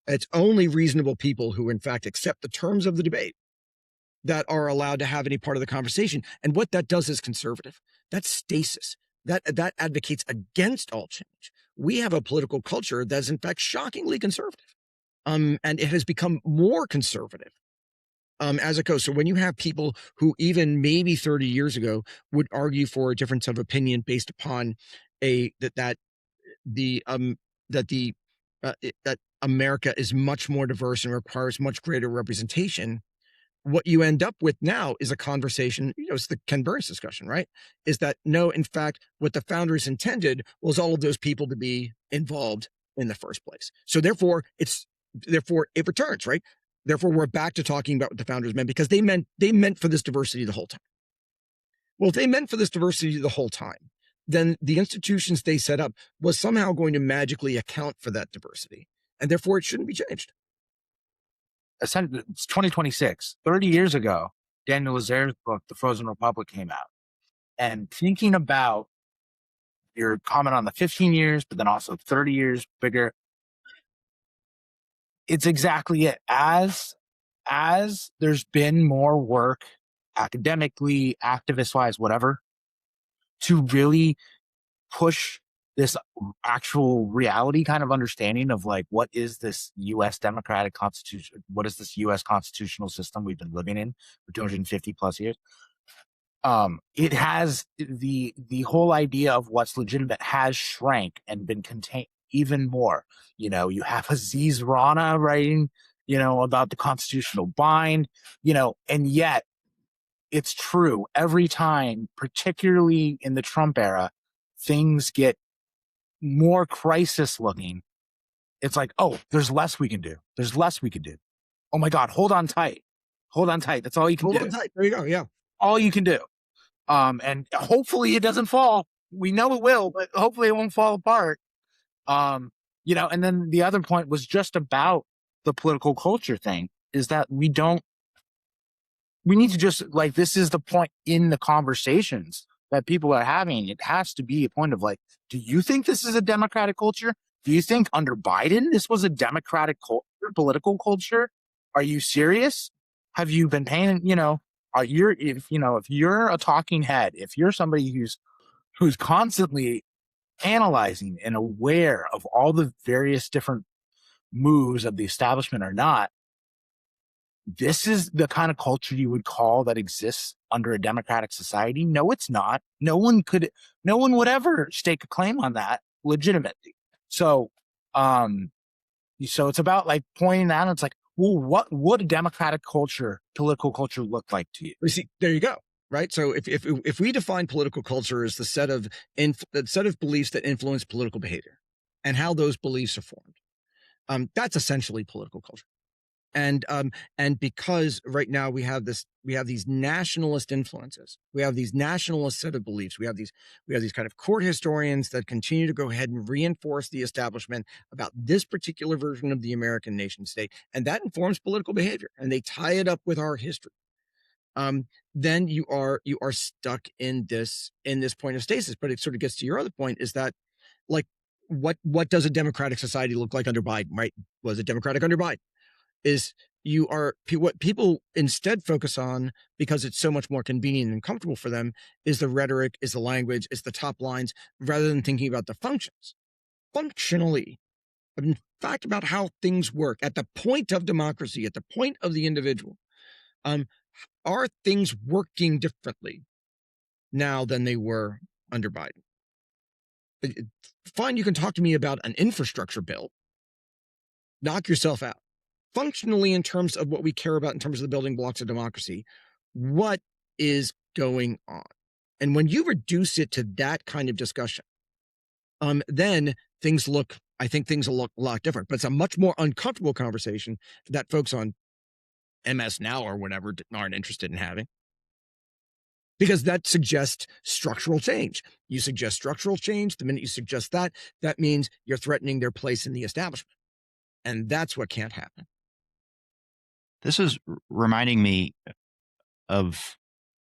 It's only reasonable people who, in fact, accept the terms of the debate that are allowed to have any part of the conversation. And what that does is conservative. That's stasis. That advocates against all change. We have a political culture that's, in fact, shockingly conservative. And it has become more conservative as it goes. So when you have people who even maybe 30 years ago would argue for a difference of opinion based upon that America is much more diverse and requires much greater representation, what you end up with now is a conversation, it's the Ken Burns discussion, right? Is that no, in fact, what the founders intended was all of those people to be involved in the first place. So therefore it returns, right? Therefore, we're back to talking about what the founders meant, because they meant for this diversity the whole time. Well, if they meant for this diversity the whole time, then the institutions they set up was somehow going to magically account for that diversity. And therefore, it shouldn't be changed. It's 2026. 30 years ago, Daniel Lazaire's book, The Frozen Republic, came out. And thinking about your comment on the 15 years, but then also 30 years bigger, it's exactly it. As there's been more work academically, activist-wise, whatever, to really push this actual reality kind of understanding of like, what is this U.S. democratic constitution? What is this U.S. constitutional system we've been living in for 250 plus years? It has the whole idea of what's legitimate has shrank and been contained even more. You have Aziz Rana writing, about the constitutional bind, and yet it's true every time, particularly in the Trump era, things get more crisis looking it's like, oh, there's less we can do. There's less we can do. Oh my God, hold on tight. Hold on tight. That's all you can do. Hold on tight. There you go. Yeah. All you can do. And hopefully it doesn't fall. We know it will, but hopefully it won't fall apart. And then the other point was just about the political culture thing, is that we need to just, like, this is the point in the conversations that people are having. It has to be a point of like, do you think this is a democratic culture? Do you think under Biden, this was a democratic political culture? Are you serious? Have you been paying, if you're a talking head, if you're somebody who's constantly analyzing and aware of all the various different moves of the establishment or not, this is the kind of culture you would call that exists under a democratic society? No, it's not. No one would ever stake a claim on that legitimately. So, so it's about like pointing out, it's like, well, what would a democratic culture, political culture look like to you? You see, there you go. Right. So if we define political culture as the set of beliefs that influence political behavior and how those beliefs are formed, that's essentially political culture. And because right now we have these nationalist influences, we have these nationalist set of beliefs, we have these kind of court historians that continue to go ahead and reinforce the establishment about this particular version of the American nation state, and that informs political behavior, and they tie it up with our history. Then you are stuck in this point of stasis. But it sort of gets to your other point, is that, like, what does a democratic society look like under Biden? Right? Was it democratic under Biden? Is what people instead focus on, because it's so much more convenient and comfortable for them, is the rhetoric, is the language, is the top lines, rather than thinking about the functions. Functionally, in fact, about how things work at the point of democracy, at the point of the individual. Are things working differently now than they were under Biden? Fine, you can talk to me about an infrastructure bill. Knock yourself out. Functionally, in terms of what we care about in terms of the building blocks of democracy, what is going on? And when you reduce it to that kind of discussion, then things look a lot different. But it's a much more uncomfortable conversation that folks on MS Now or whatever aren't interested in having, because that suggests structural change. You suggest structural change. The minute you suggest that, that means you're threatening their place in the establishment. And that's what can't happen. This is reminding me of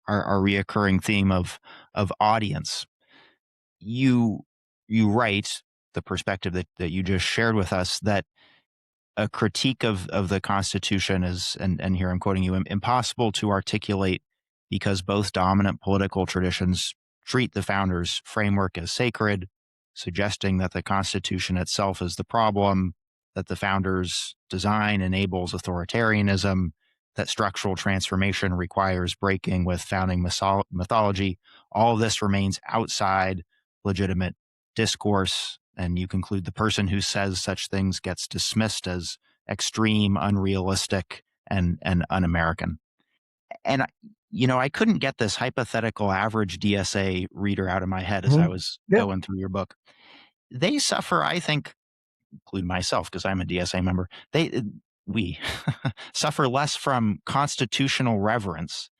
our reoccurring theme of audience. You write, the perspective that you just shared with us, that a critique of the Constitution is, and here I'm quoting you, impossible to articulate because both dominant political traditions treat the founders' framework as sacred, suggesting that the Constitution itself is the problem, that the founders' design enables authoritarianism, that structural transformation requires breaking with founding mythology. All of this remains outside legitimate discourse. And you conclude the person who says such things gets dismissed as extreme, unrealistic, and un-American. And I couldn't get this hypothetical average DSA reader out of my head as I was going through your book. They suffer, I think, include myself because I'm a DSA member, we suffer less from constitutional reverence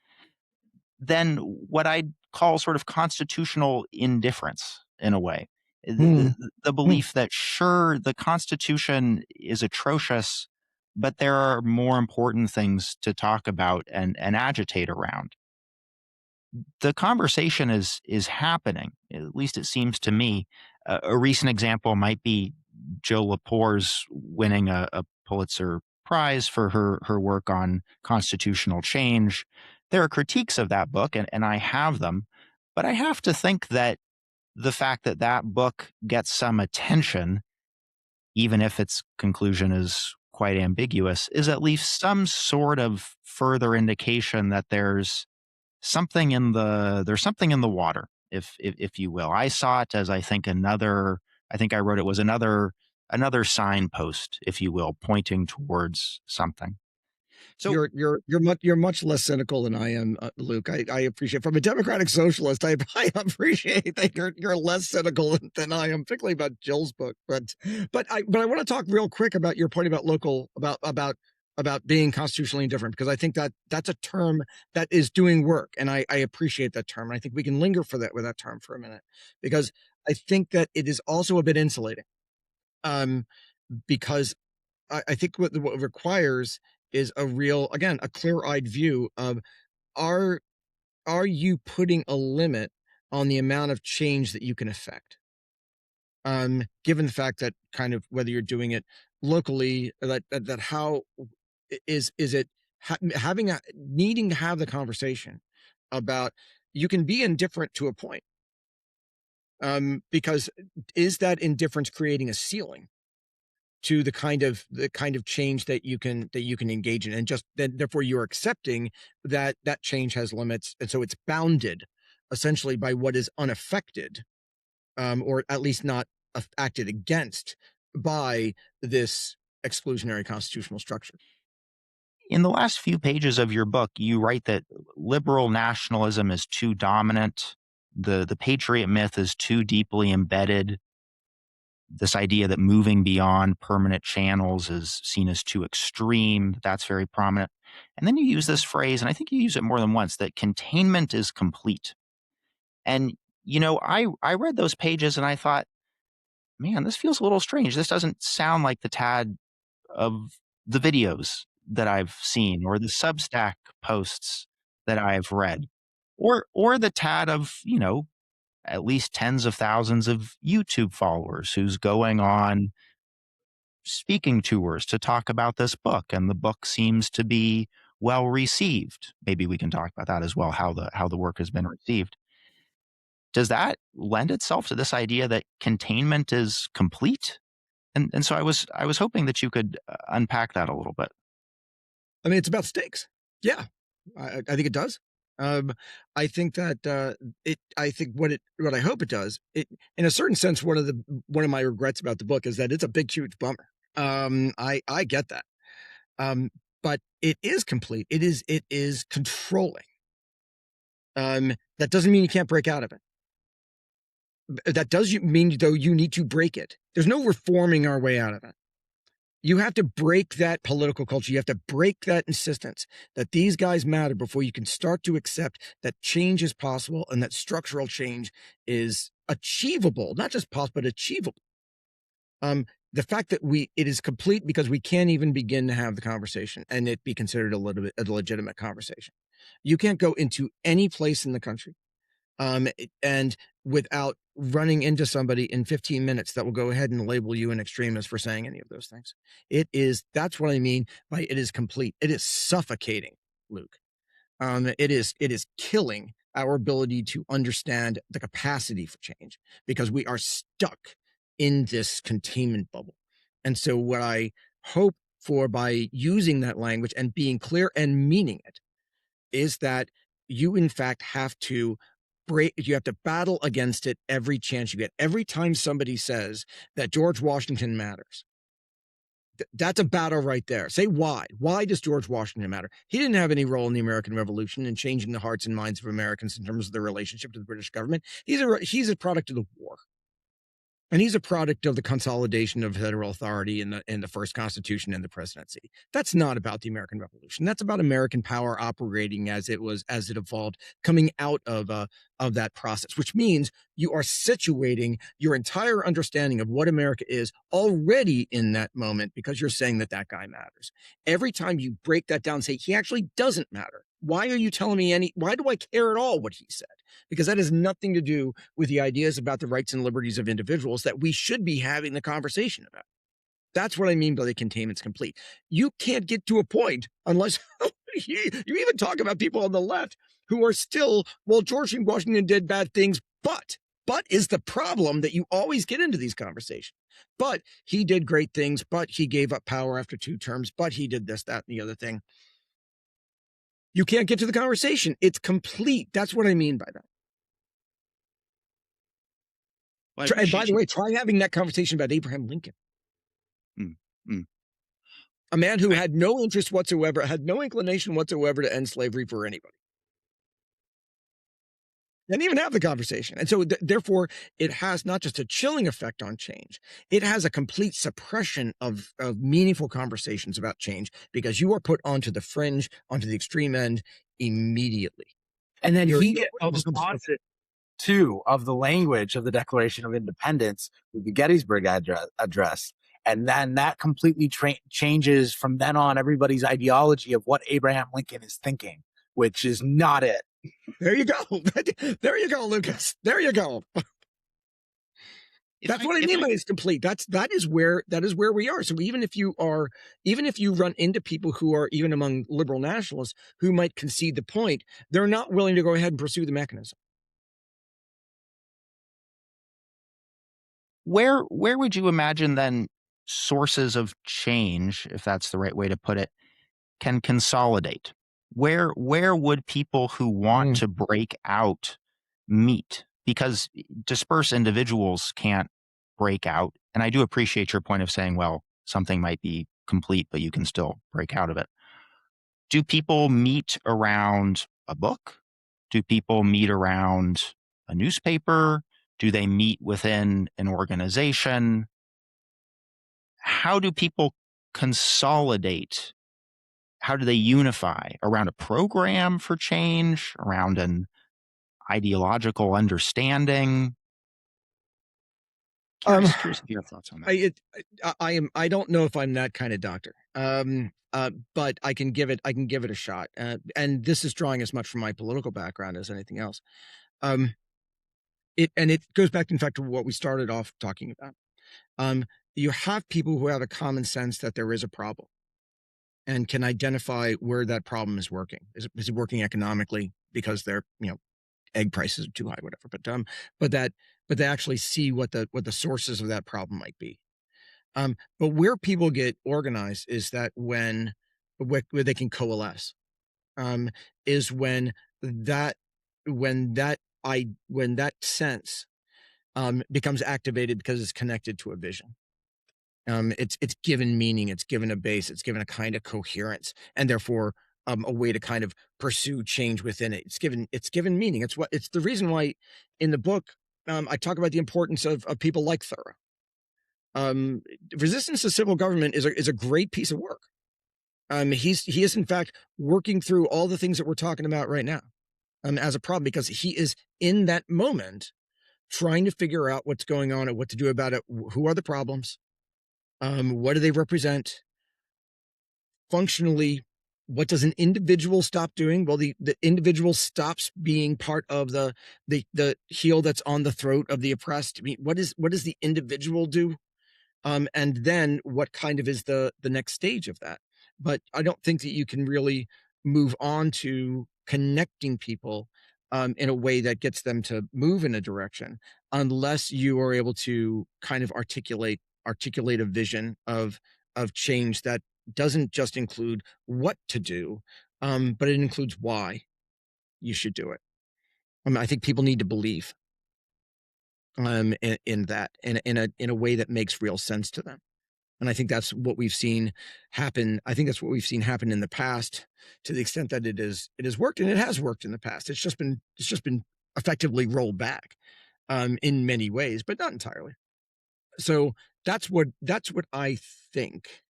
than what I'd call sort of constitutional indifference in a way. The belief that, sure, the Constitution is atrocious, but there are more important things to talk about and agitate around. The conversation is happening, at least it seems to me. A recent example might be Jill Lepore's winning a Pulitzer Prize for her work on constitutional change. There are critiques of that book, and I have them, but I have to think that the fact that that book gets some attention, even if its conclusion is quite ambiguous, is at least some sort of further indication that there's something in the water, if you will. I saw it as, I think I wrote it was another signpost, if you will, pointing towards something. So You're much less cynical than I am, Luke. I appreciate, from a Democratic Socialist, I appreciate that you're less cynical than I am, particularly about Jill's book. But I want to talk real quick about your point about about being constitutionally indifferent, because I think that that's a term that is doing work, and I appreciate that term. And I think we can linger with that term for a minute, because I think that it is also a bit insulating, because I think what it requires is a clear-eyed view of, are you putting a limit on the amount of change that you can affect? Given the fact that, kind of, whether you're doing it locally, that how is it needing to have the conversation about, you can be indifferent to a point, because is that indifference creating a ceiling to the kind of change that you can engage in, and just then therefore you're accepting that change has limits, and so it's bounded essentially by what is unaffected, or at least not acted against by this exclusionary constitutional structure. in the last few pages of your book, you write that liberal nationalism is too dominant. The patriot myth is too deeply embedded. This idea that moving beyond permanent channels is seen as too extreme, that's very prominent. And then you use this phrase, and I think you use it more than once, that containment is complete. And, I read those pages and I thought, man, this feels a little strange. This doesn't sound like the Tad of the videos that I've seen, or the Substack posts that I've read, or the Tad of, at least tens of thousands of YouTube followers who's going on speaking tours to talk about this book, and the book seems to be well received. Maybe we can talk about that as well, how the work has been received. Does that lend itself to this idea that containment is complete? And so I was hoping that you could unpack that a little bit. I mean, it's about stakes. Yeah, I think it does. I think that I think what I hope it does. It, in a certain sense, one of my regrets about the book is that it's a big, huge bummer. I get that. But it is complete. It is controlling. That doesn't mean you can't break out of it. That does mean, though, you need to break it. There's no reforming our way out of it. You have to break that political culture. You have to break that insistence that these guys matter before you can start to accept that change is possible and that structural change is achievable, not just possible, but achievable. The fact that it is complete because we can't even begin to have the conversation and it be considered a legitimate conversation. You can't go into any place in the country, and without running into somebody in 15 minutes that will go ahead and label you an extremist for saying any of those things. That's what I mean by it is complete. It is suffocating, Luke. It is killing our ability to understand the capacity for change, because we are stuck in this containment bubble. And so what I hope for, by using that language and being clear and meaning it, is that you in fact have to battle against it every chance you get. Every time somebody says that George Washington matters, that's a battle right there. Say why. Why does George Washington matter? He didn't have any role in the American Revolution in changing the hearts and minds of Americans in terms of their relationship to the British government. He's a product of the war. And he's a product of the consolidation of federal authority in the first Constitution and the presidency. That's not about the American Revolution. That's about American power operating as it evolved, coming out of that process, which means you are situating your entire understanding of what America is already in that moment, because you're saying that guy matters. Every time you break that down and say he actually doesn't matter, why are you telling me why do I care at all what he said? Because that has nothing to do with the ideas about the rights and liberties of individuals that we should be having the conversation about. That's what I mean by the containment's complete. You can't get to a point unless you even talk about people on the left who are still, well, George Washington did bad things, but is the problem that you always get into these conversations. But he did great things, but he gave up power after 2 terms, but he did this, that, and the other thing. You can't get to the conversation. It's complete. That's what I mean by that. Well, And by the way, try having that conversation about Abraham Lincoln. A man who had no interest whatsoever, had no inclination whatsoever to end slavery for anybody. Didn't even have the conversation. And so therefore, it has not just a chilling effect on change, it has a complete suppression of meaningful conversations about change, because you are put onto the fringe, onto the extreme end immediately. And then he responsive too of the language of the Declaration of Independence with the Gettysburg address. And then that completely changes from then on everybody's ideology of what Abraham Lincoln is thinking, which is not it. There you go. There you go, Lucas. There you go. That's what I mean by it's complete. That is where we are. So even if you run into people who are even among liberal nationalists who might concede the point, they're not willing to go ahead and pursue the mechanism. Where would you imagine then sources of change, if that's the right way to put it, can consolidate? Where would people who want to break out meet? Because dispersed individuals can't break out. And I do appreciate your point of saying, well, something might be complete, but you can still break out of it. Do people meet around a book? Do people meet around a newspaper? Do they meet within an organization? How do people consolidate? How do they unify around a program for change, around an ideological understanding? Curious of your thoughts on that. I don't know if I'm that kind of doctor. But I can give it a shot. And this is drawing as much from my political background as anything else. It goes back, in fact, to what we started off talking about. You have people who have a common sense that there is a problem and can identify where that problem is working. Is it working economically because their egg prices are too high, whatever. But they actually see what the sources of that problem might be. But where people get organized is that where they can coalesce, is when that sense becomes activated because it's connected to a vision. It's given meaning, it's given a base, it's given a kind of coherence, and therefore a way to kind of pursue change within it. It's given meaning. It's the reason why in the book I talk about the importance of people like Thoreau. Resistance to Civil Government is a great piece of work. He is in fact working through all the things that we're talking about right now as a problem, because he is in that moment trying to figure out what's going on and what to do about it. Who are the problems? What do they represent? Functionally, what does an individual stop doing? Well, the individual stops being part of the heel that's on the throat of the oppressed. I mean, what does the individual do? And then what kind of is the next stage of that? But I don't think that you can really move on to connecting people in a way that gets them to move in a direction unless you are able to kind of articulate a vision of change that doesn't just include what to do, but it includes why you should do it. I think people need to believe in that, in a way that makes real sense to them. And I think that's what we've seen happen. I think that's what we've seen happen in the past, to the extent that it has worked, and it has worked in the past. It's just been effectively rolled back in many ways, but not entirely. So that's what I think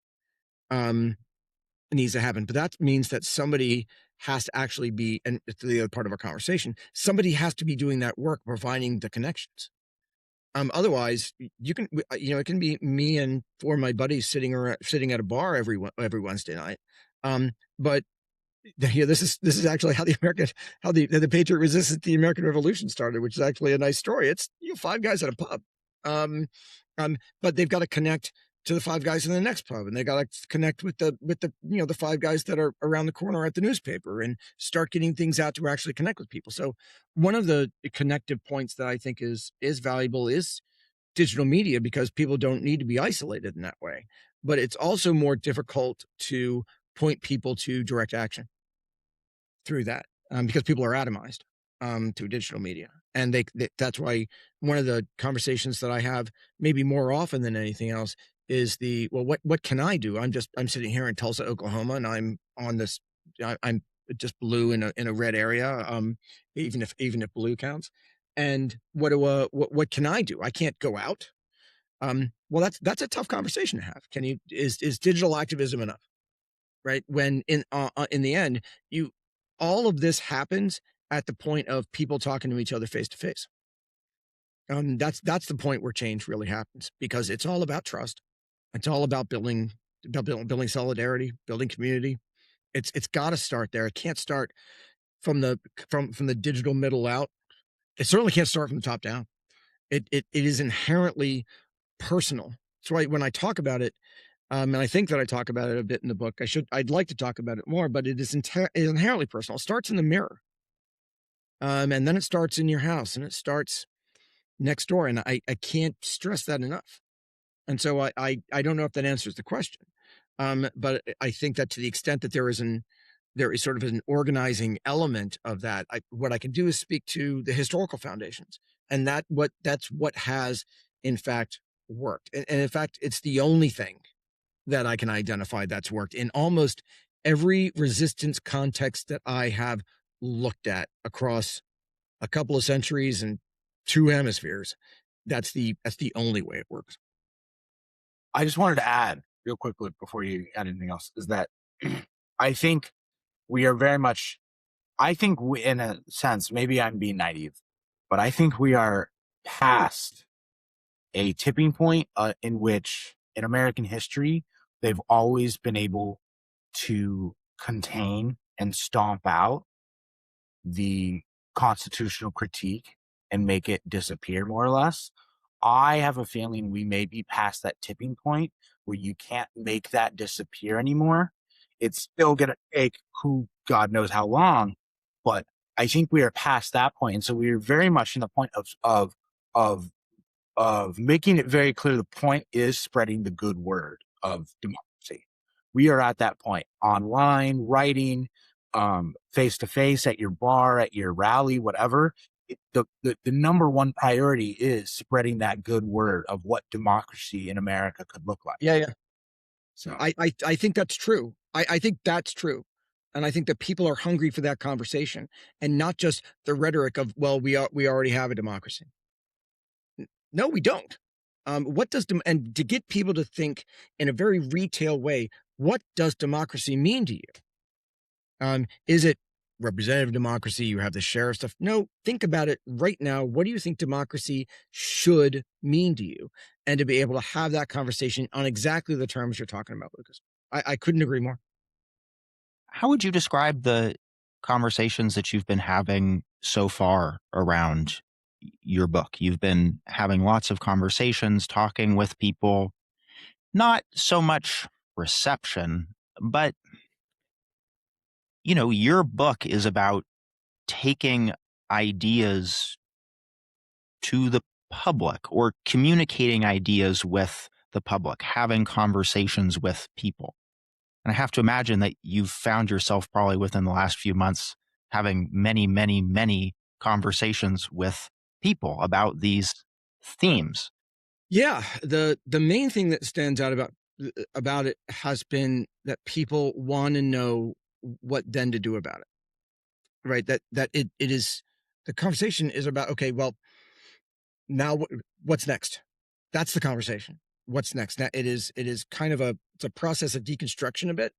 needs to happen. But that means that somebody has to actually be, and it's the other part of our conversation, somebody has to be doing that work, providing the connections. Otherwise, it can be me and four of my buddies sitting at a bar every Wednesday night. But this is actually how the Patriot Resistance, the American Revolution started, which is actually a nice story. It's five guys at a pub, but they've got to connect to the five guys in the next pub, and they got to connect with the five guys that are around the corner at the newspaper, and start getting things out to actually connect with people. So one of the connective points that I think is valuable is digital media, because people don't need to be isolated in that way. But it's also more difficult to point people to direct action through that, because people are atomized to digital media. And that's why one of the conversations that I have, maybe more often than anything else, is the, well, what can I do? I'm sitting here in Tulsa, Oklahoma, and I'm on this, I'm just blue in a red area. Even if blue counts. And what can I do? I can't go out. Well, that's a tough conversation to have. Is digital activism enough? Right? When in the end, all of this happens at the point of people talking to each other face to face. That's the point where change really happens, because it's all about trust. It's all about building solidarity, building community. It's got to start there. It can't start from the digital middle out. It certainly can't start from the top down. It is inherently personal. That's why when I talk about it, and I think that I talk about it a bit in the book, I'd like to talk about it more, but it is inherently personal. It starts in the mirror, and then it starts in your house, and it starts next door. And I can't stress that enough. And so I don't know if that answers the question, but I think that to the extent that there is sort of an organizing element of that, what I can do is speak to the historical foundations, and that's what has in fact worked. And in fact, it's the only thing that I can identify that's worked in almost every resistance context that I have looked at across a couple of centuries and two hemispheres. That's the only way it works. I just wanted to add real quickly before you add anything else, is that I think we are very much, in a sense, maybe I'm being naive, but I think we are past a tipping point in which in American history, they've always been able to contain and stomp out the constitutional critique and make it disappear, more or less. I have a feeling we may be past that tipping point where you can't make that disappear anymore. It's still going to take God knows how long, but I think we are past that point. And so we are very much in the point of making it very clear the point is spreading the good word of democracy. We are at that point, online, writing, face to face, at your bar, at your rally, whatever. The number one priority is spreading that good word of what democracy in America could look like. Yeah. So I think that's true. I think that's true. And I think that people are hungry for that conversation, and not just the rhetoric of, well, we already have a democracy. No, we don't. And to get people to think in a very retail way, what does democracy mean to you? Is it representative democracy? You have the sheriff stuff. No, think about it right now. What do you think democracy should mean to you? And to be able to have that conversation on exactly the terms you're talking about, Lucas. I couldn't agree more. How would you describe the conversations that you've been having so far around your book? You've been having lots of conversations, talking with people, not so much reception, but, your book is about taking ideas to the public, or communicating ideas with the public, having conversations with people. And I have to imagine that you've found yourself probably within the last few months having many, many, many conversations with people about these themes. Yeah, the main thing that stands out about it has been that people want to know what then to do about it. Right? That it is, the conversation is about, okay, well, now what's next? That's the conversation. What's next? Now it is kind of it's a process of deconstruction a bit.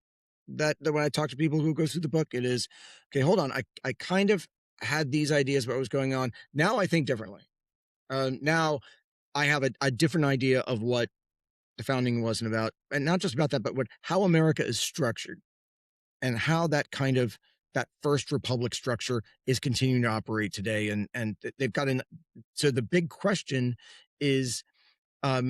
That when I talk to people who go through the book, it is, okay, hold on. I kind of had these ideas about what was going on. Now I think differently. Now I have a different idea of what the founding wasn't about, and not just about that, but how America is structured, and how that first republic structure is continuing to operate today. And they've got so the big question is a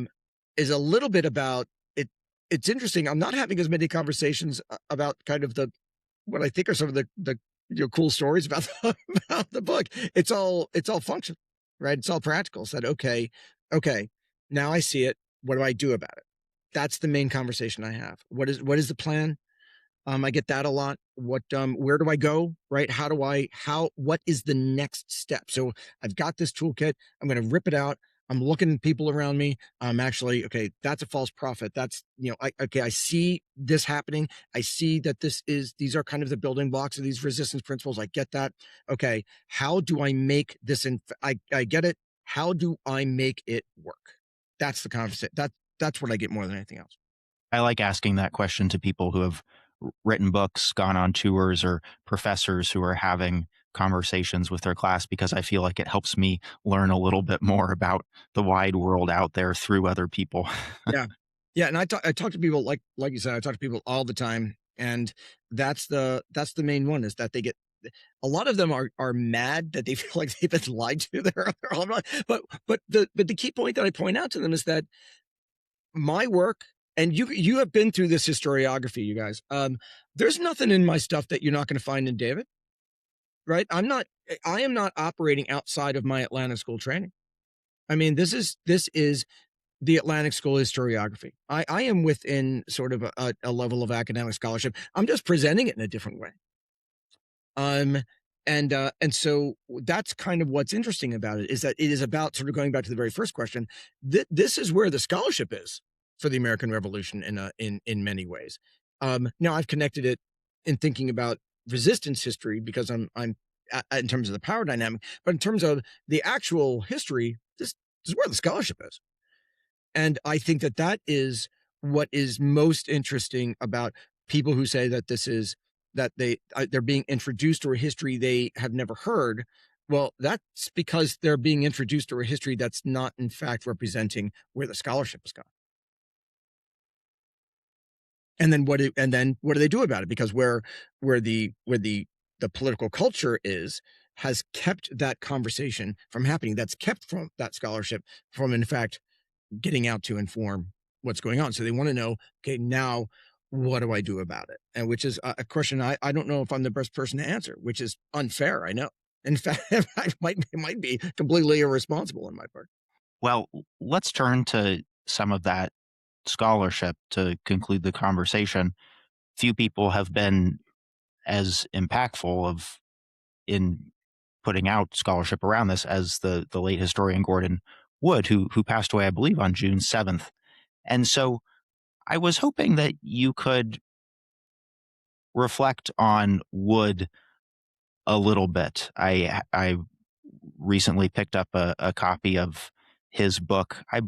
little bit about it. It's interesting. I'm not having as many conversations about kind of what I think are some of the cool stories about about the book. It's all functional, right? It's all practical. Said, okay, now I see it. What do I do about it? That's the main conversation I have. What is the plan? I get that a lot. Where do I go? Right? What is the next step? So I've got this toolkit. I'm going to rip it out. I'm looking at people around me. I'm actually, okay, that's a false prophet. That's, I see this happening. I see that these are kind of the building blocks of these resistance principles. I get that. Okay. How do I make this? I get it. How do I make it work? That's the conversation. That's what I get more than anything else. I like asking that question to people who have written books, gone on tours, or professors who are having conversations with their class, because I feel like it helps me learn a little bit more about the wide world out there through other people. Yeah. Yeah. And I talk to people like you said, I talk to people all the time. And that's the main one, is that they get, a lot of them are mad that they feel like they've been lied to their whole life. But the key point that I point out to them is that my work, and you have been through this historiography, you guys. There's nothing in my stuff that you're not going to find in David, right? I am not operating outside of my Atlantic School training. I mean, this is the Atlantic School historiography. I am within sort of a level of academic scholarship. I'm just presenting it in a different way. And so that's kind of what's interesting about it, is that it is about, sort of going back to the very first question, this is where the scholarship is for the American Revolution in many ways. Now I've connected it in thinking about resistance history, because I'm in terms of the power dynamic, but in terms of the actual history, this is where the scholarship is. And I think that is what is most interesting about people who say that they're being introduced to a history they have never heard. Well, that's because they're being introduced to a history that's not, in fact, representing where the scholarship has gone. And then what do they do about it? Because where the political culture has kept that conversation from happening. That's kept from that scholarship from, in fact, getting out to inform what's going on. So they want to know, okay, now what do I do about it? And which is a question I don't know if I'm the best person to answer, which is unfair. I know. In fact, it might be completely irresponsible on my part. Well, let's turn to some of that scholarship to conclude the conversation. Few people have been as impactful in putting out scholarship around this as the late historian Gordon Wood, who passed away, I believe, on June 7th. And so I was hoping that you could reflect on Wood a little bit. I recently picked up a copy of his book. I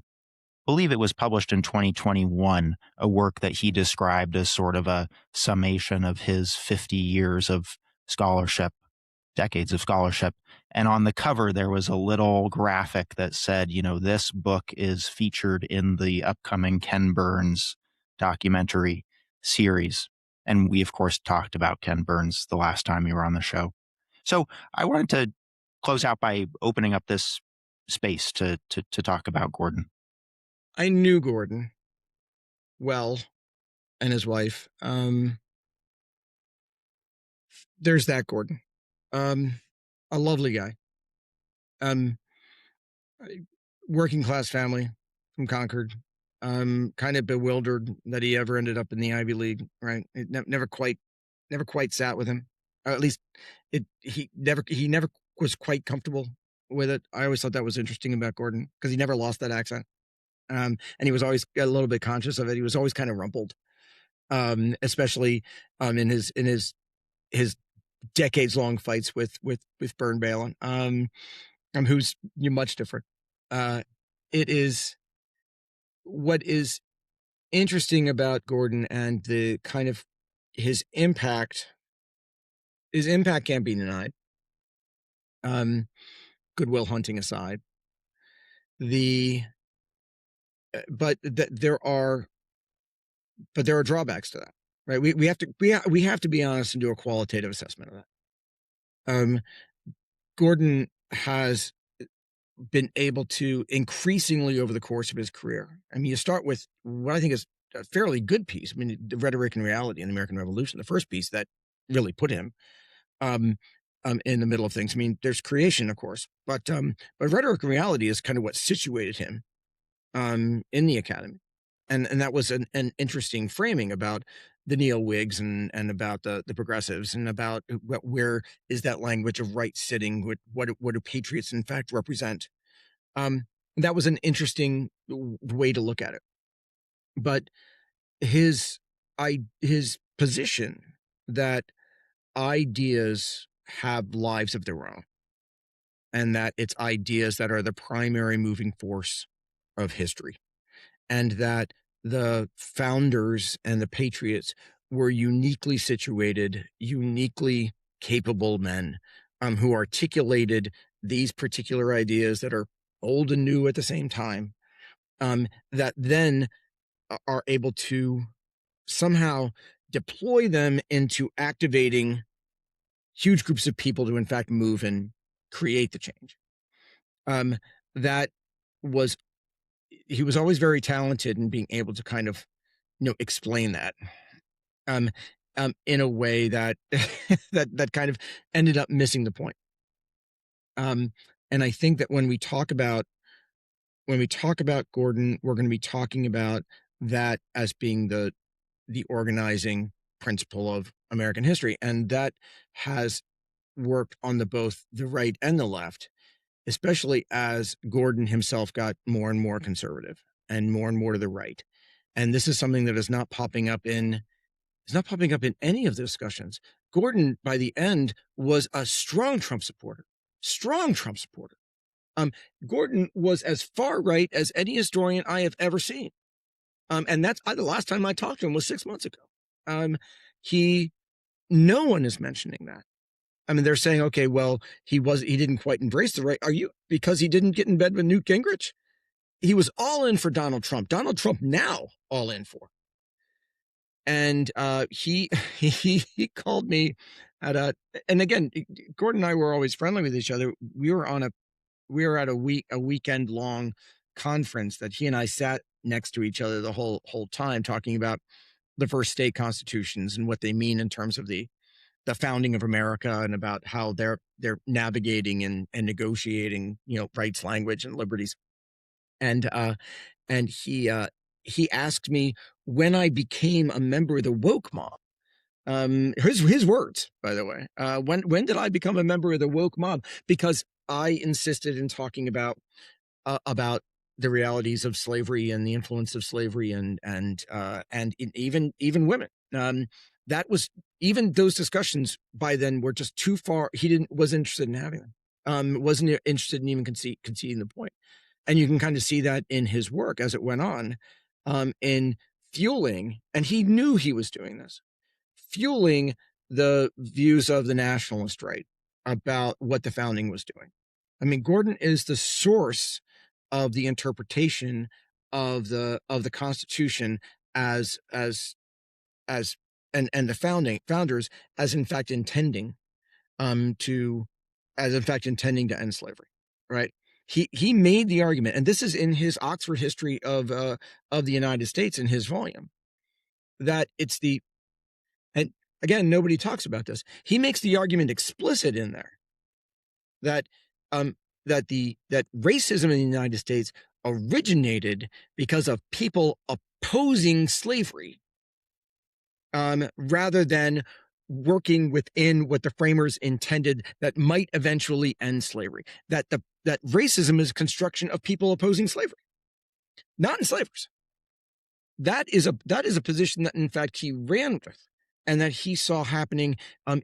believe it was published in 2021, a work that he described as sort of a summation of his 50 years of scholarship, decades of scholarship. And on the cover, there was a little graphic that said, this book is featured in the upcoming Ken Burns documentary series. And we, of course, talked about Ken Burns the last time you were on the show. So I wanted to close out by opening up this space to talk about Gordon. I knew Gordon well, and his wife. There's that Gordon, a lovely guy, working class family from Concord. Kind of bewildered that he ever ended up in the Ivy League. Right, it never quite sat with him. Or at least he never was quite comfortable with it. I always thought that was interesting about Gordon, because he never lost that accent. And he was always a little bit conscious of it. He was always kind of rumpled, especially in his decades long fights with Bern Balin, who's much different. It is what is interesting about Gordon, and the kind of his impact. His impact can't be denied. Goodwill Hunting aside, but there are drawbacks to that, right? We have to be honest and do a qualitative assessment of that. Gordon has been able to increasingly over the course of his career. I mean, you start with what I think is a fairly good piece. I mean, the Rhetoric and Reality in the American Revolution, the first piece that really put him in the middle of things. I mean, there's Creation, of course, but Rhetoric and Reality is kind of what situated him in the academy. And that was an interesting framing about the neo-Whigs and about the progressives, and about where is that language of right sitting, what do patriots in fact represent. That was an interesting way to look at it. But his position that ideas have lives of their own, and that it's ideas that are the primary moving force of history, and that the founders and the patriots were uniquely situated, uniquely capable men who articulated these particular ideas that are old and new at the same time, that then are able to somehow deploy them into activating huge groups of people to in fact move and create the change. That was, he was always very talented in being able to kind of, explain that in a way that that kind of ended up missing the point. And I think that when we talk about Gordon, we're going to be talking about that as being the organizing principle of American history, and that has worked on both the right and the left, especially as Gordon himself got more and more conservative and more to the right. And this is something that is not popping up in any of the discussions. Gordon, by the end, was a strong Trump supporter. Gordon was as far right as any historian I have ever seen. And that's the last time I talked to him was 6 months ago. No one is mentioning that. I mean, they're saying, okay, well, he didn't quite embrace the right. Are you, because he didn't get in bed with Newt Gingrich? He was all in for Donald Trump. Donald Trump now all in for. And he called me and again, Gordon and I were always friendly with each other. We were at a weekend long conference that he and I sat next to each other the whole time, talking about the first state constitutions and what they mean in terms of the founding of America, and about how they're navigating and negotiating, rights, language, and liberties. And he asked me when I became a member of the woke mob. His words, by the way. When did I become a member of the woke mob? Because I insisted in talking about the realities of slavery and the influence of slavery and even women. That was, even those discussions by then were just too far. He wasn't interested in having them. Wasn't interested in even conceding the point. And you can kind of see that in his work as it went on, in fueling, and he knew he was doing this, fueling the views of the nationalist right about what the founding was doing. I mean, Gordon is the source of the interpretation of the Constitution as and the founders as in fact intending to end slavery, right? He made the argument, and this is in his Oxford History of the United States, in his volume, that it's and again, nobody talks about this. He makes the argument explicit in there that that racism in the United States originated because of people opposing slavery, rather than working within what the framers intended that might eventually end slavery. That racism is a construction of people opposing slavery, not enslavers. That is a position that in fact he ran with, and that he saw happening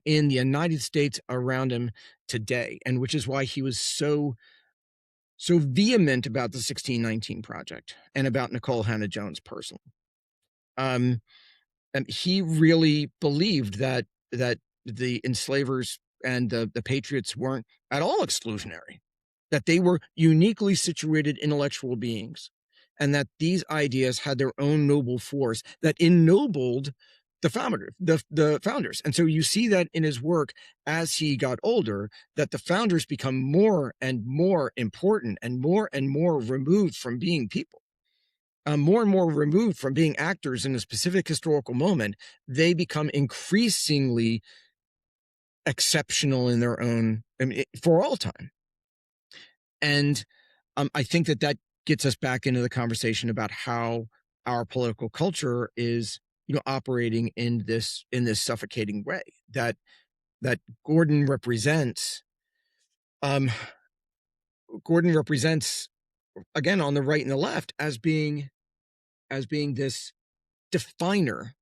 in the United States around him today, and which is why he was so vehement about the 1619 Project and about Nicole Hannah-Jones personally. And he really believed that the enslavers and the patriots weren't at all exclusionary, that they were uniquely situated intellectual beings, and that these ideas had their own noble force that ennobled the founders. And so you see that in his work as he got older, that the founders become more and more important and more removed from being people. More and more removed from being actors in a specific historical moment. They become increasingly exceptional in their own, for all time. And I think that gets us back into the conversation about how our political culture is, operating in this suffocating way that Gordon represents. Gordon represents again, on the right and the left as being this definer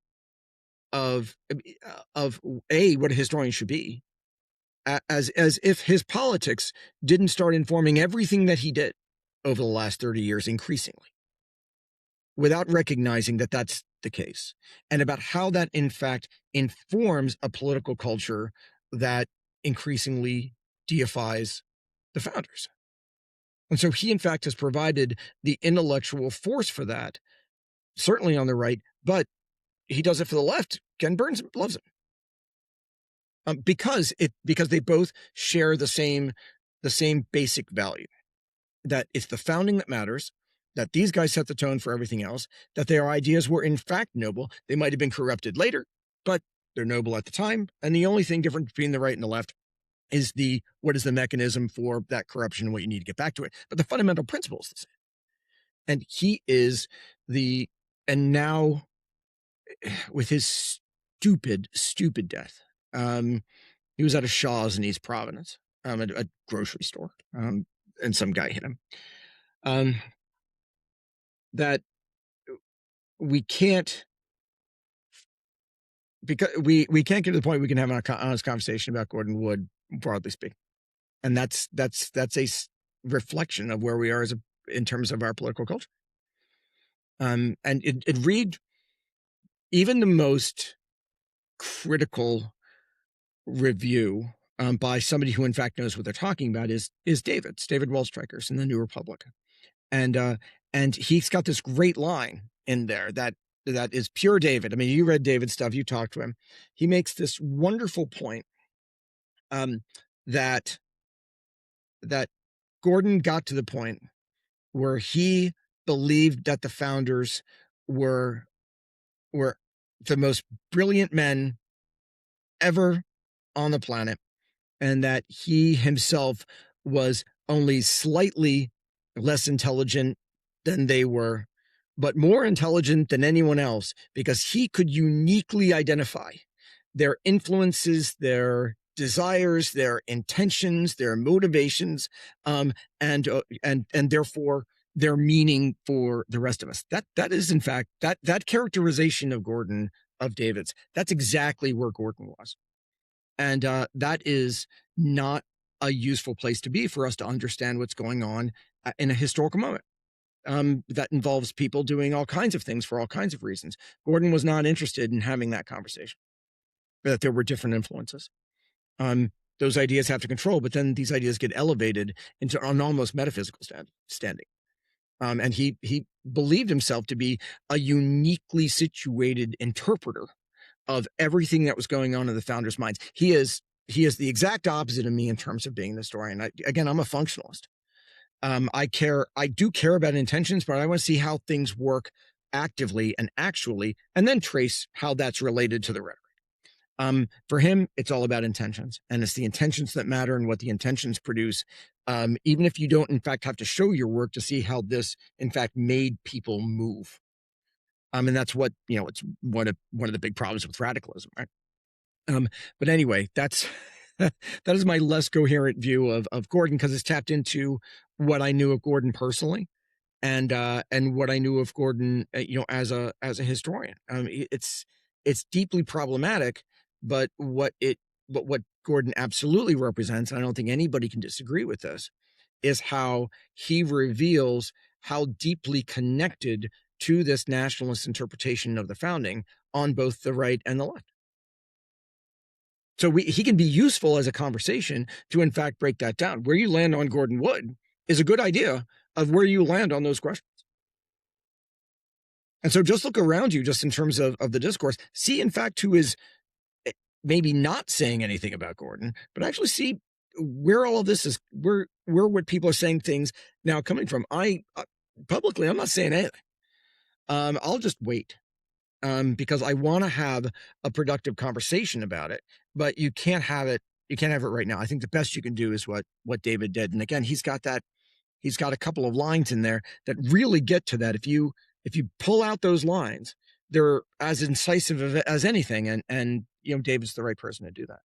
of what a historian should be, as if his politics didn't start informing everything that he did over the last 30 years increasingly, without recognizing that that's the case, and about how that in fact informs a political culture that increasingly deifies the founders. And so he in fact has provided the intellectual force for that, certainly on the right, but he does it for the left. Ken Burns loves it, because they both share the same basic value, that it's the founding that matters, that these guys set the tone for everything else, that their ideas were in fact noble. They might have been corrupted later, but they're noble at the time. And the only thing different between the right and the left is what is the mechanism for that corruption and what you need to get back to it. But the fundamental principle is the same. And he is and now with his stupid death, he was at a Shaw's in East Providence, at a grocery store, and some guy hit him. That we can't, because we can't get to the point we can have an honest conversation about Gordon Wood, broadly speaking, and that's a reflection of where we are in terms of our political culture. And it read, even the most critical review by somebody who in fact knows what they're talking about is David Waldstreicher's in the New Republic, and he's got this great line in there that is pure David. I mean, you read David's stuff, you talked to him. He makes this wonderful point, that Gordon got to the point where he believed that the founders were the most brilliant men ever on the planet, and that he himself was only slightly less intelligent than they were, but more intelligent than anyone else, because he could uniquely identify their influences, their desires, their intentions, their motivations, and therefore their meaning for the rest of us. That is in fact that characterization of Gordon, of David's, that's exactly where Gordon was. And that is not a useful place to be for us to understand what's going on in a historical moment. That involves people doing all kinds of things for all kinds of reasons. Gordon was not interested in having that conversation, that there were different influences. Those ideas have to control, but then these ideas get elevated into an almost metaphysical standing. And he believed himself to be a uniquely situated interpreter of everything that was going on in the founders' minds. He is the exact opposite of me in terms of being an historian. I'm a functionalist. I do care about intentions, but I want to see how things work actively and actually, and then trace how that's related to the rhetoric. For him, it's all about intentions, and it's the intentions that matter and what the intentions produce. Even if you don't, in fact, have to show your work to see how this, in fact, made people move. And that's what, it's one of the big problems with radicalism, right? But anyway, that is my less coherent view of Gordon, because it's tapped into what I knew of Gordon personally, and what I knew of Gordon, as a historian. It's deeply problematic, but what Gordon absolutely represents, and I don't think anybody can disagree with this, is how he reveals how deeply connected to this nationalist interpretation of the founding on both the right and the left. So he can be useful as a conversation to, in fact, break that down. Where you land on Gordon Wood is a good idea of where you land on those questions. And so just look around you, just in terms of the discourse, see, in fact, who is maybe not saying anything about Gordon, but actually see where all of this is, where what people are saying things now coming from. Publicly, I'm not saying anything. I'll just wait, because I want to have a productive conversation about it, but you can't have it right now. I think the best you can do is what David did. And again, he's got a couple of lines in there that really get to that. If you pull out those lines, they're as incisive as anything. And David's the right person to do that.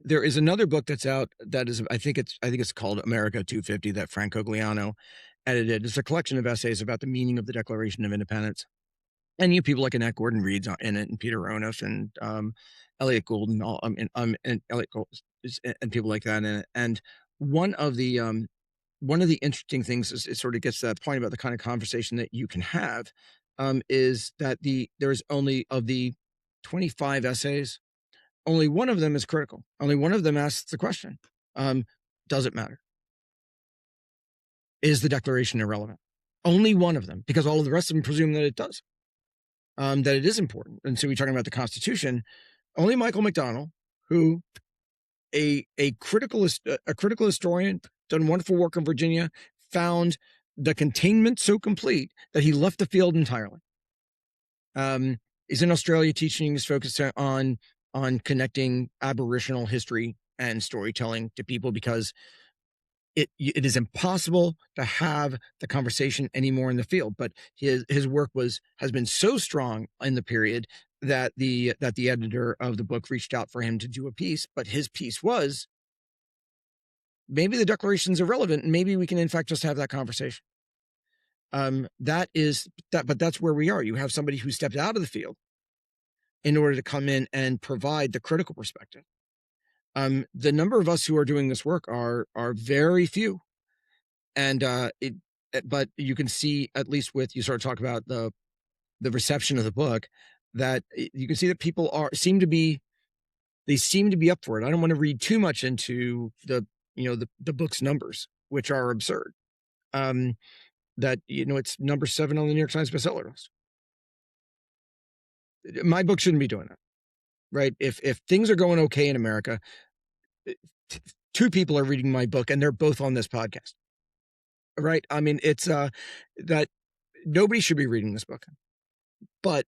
There is another book that's out that is, I think it's called America 250, that Frank Cogliano edited. It's a collection of essays about the meaning of the Declaration of Independence. And you people like Annette Gordon Reed's in it, and Peter Onuf, and Elliot Gould, and all, and Elliot Gould, and people like that in it. And one of the interesting things is it sort of gets to that point about the kind of conversation that you can have, is that there's only, of the 25 essays, only one of them is critical. Only one of them asks the question, does it matter? Is the Declaration irrelevant? Only one of them, because all of the rest of them presume that it does, that it is important. And so we're talking about the Constitution. Only Michael McDonnell, who a critical historian, done wonderful work in Virginia, found the containment so complete that he left the field entirely. He's in Australia teaching. He's focused on connecting Aboriginal history and storytelling to people, because it is impossible to have the conversation anymore in the field. But his work has been so strong in the period that the editor of the book reached out for him to do a piece. But his piece was, maybe the Declaration's irrelevant, and maybe we can in fact just have that conversation. But that's where we are. You have somebody who stepped out of the field in order to come in and provide the critical perspective. The number of us who are doing this work are very few, and but you can see, at least with, you sort of talk about the reception of the book, that you can see that people seem to be up for it. I don't want to read too much into the book's numbers, which are absurd. That it's number 7 on the New York Times bestseller list. My book shouldn't be doing that, right? If things are going okay in America, 2 people are reading my book, and they're both on this podcast, right? I mean, it's that nobody should be reading this book, but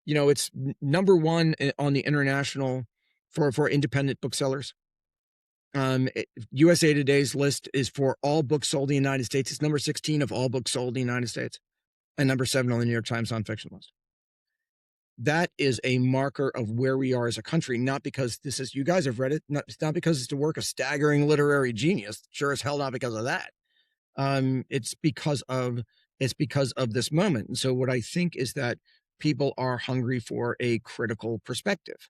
it's number 1 on the international for independent booksellers. USA Today's list is for all books sold in the United States. It's number 16 of all books sold in the United States, and number 7 on the New York Times nonfiction list. That is a marker of where we are as a country, not because you guys have read it, it's not because it's the work of staggering literary genius, sure as hell not because of that. It's because of this moment. And so what I think is that people are hungry for a critical perspective,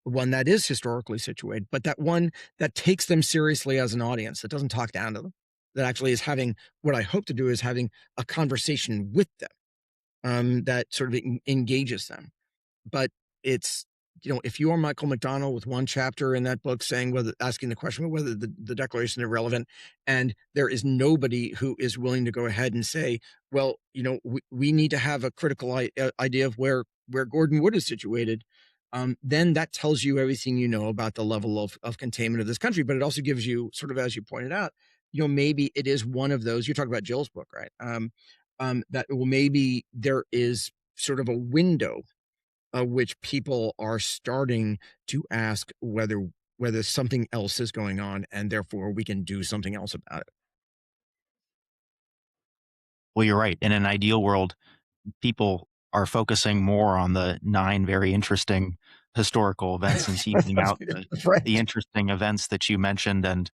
one that is historically situated, but that one that takes them seriously as an audience, that doesn't talk down to them, that actually is having, what I hope to do is having a conversation with them, that sort of engages them. But it's, if you are Michael McDonnell with one chapter in that book asking the question whether the Declaration is irrelevant, and there is nobody who is willing to go ahead and say, well, we need to have a critical idea of where Gordon Wood is situated, then that tells you everything you know about the level of containment of this country. But it also gives you, sort of, as you pointed out, maybe it is one of those, you're talking about Jill's book, right? That, well, maybe there is sort of a window which people are starting to ask whether something else is going on, and therefore we can do something else about it. Well, you're right. In an ideal world, people are focusing more on the 9 very interesting historical events and teasing out the interesting events that you mentioned. And,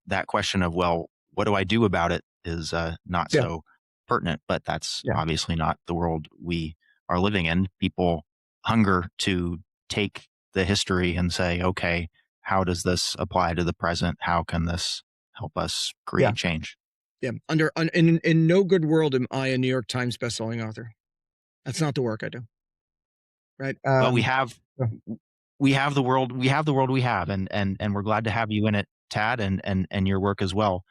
that question of, well, what do I do about it is not so pertinent, but that's obviously not the world we are living in. People hunger to take the history and say, okay, how does this apply to the present? How can this help us create change? Yeah. In no good world am I a New York Times bestselling author. That's not the work I do. Right. Well, we have the world we have, and we're glad to have you in it, Tad, and your work as well.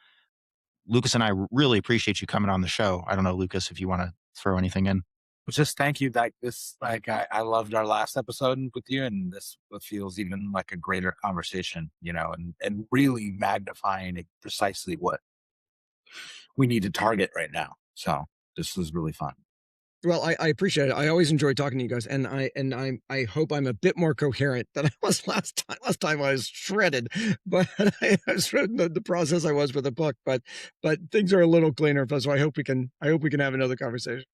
Lucas and I really appreciate you coming on the show. I don't know, Lucas, if you want to throw anything in. Just thank you. I loved our last episode with you, and this feels even like a greater conversation, and really magnifying precisely what we need to target right now. So this was really fun. Well, I appreciate it. I always enjoy talking to you guys, and I hope I'm a bit more coherent than I was last time. Last time I was shredded, but I was shredded the process I was with the book. But things are a little cleaner, so I hope we can have another conversation.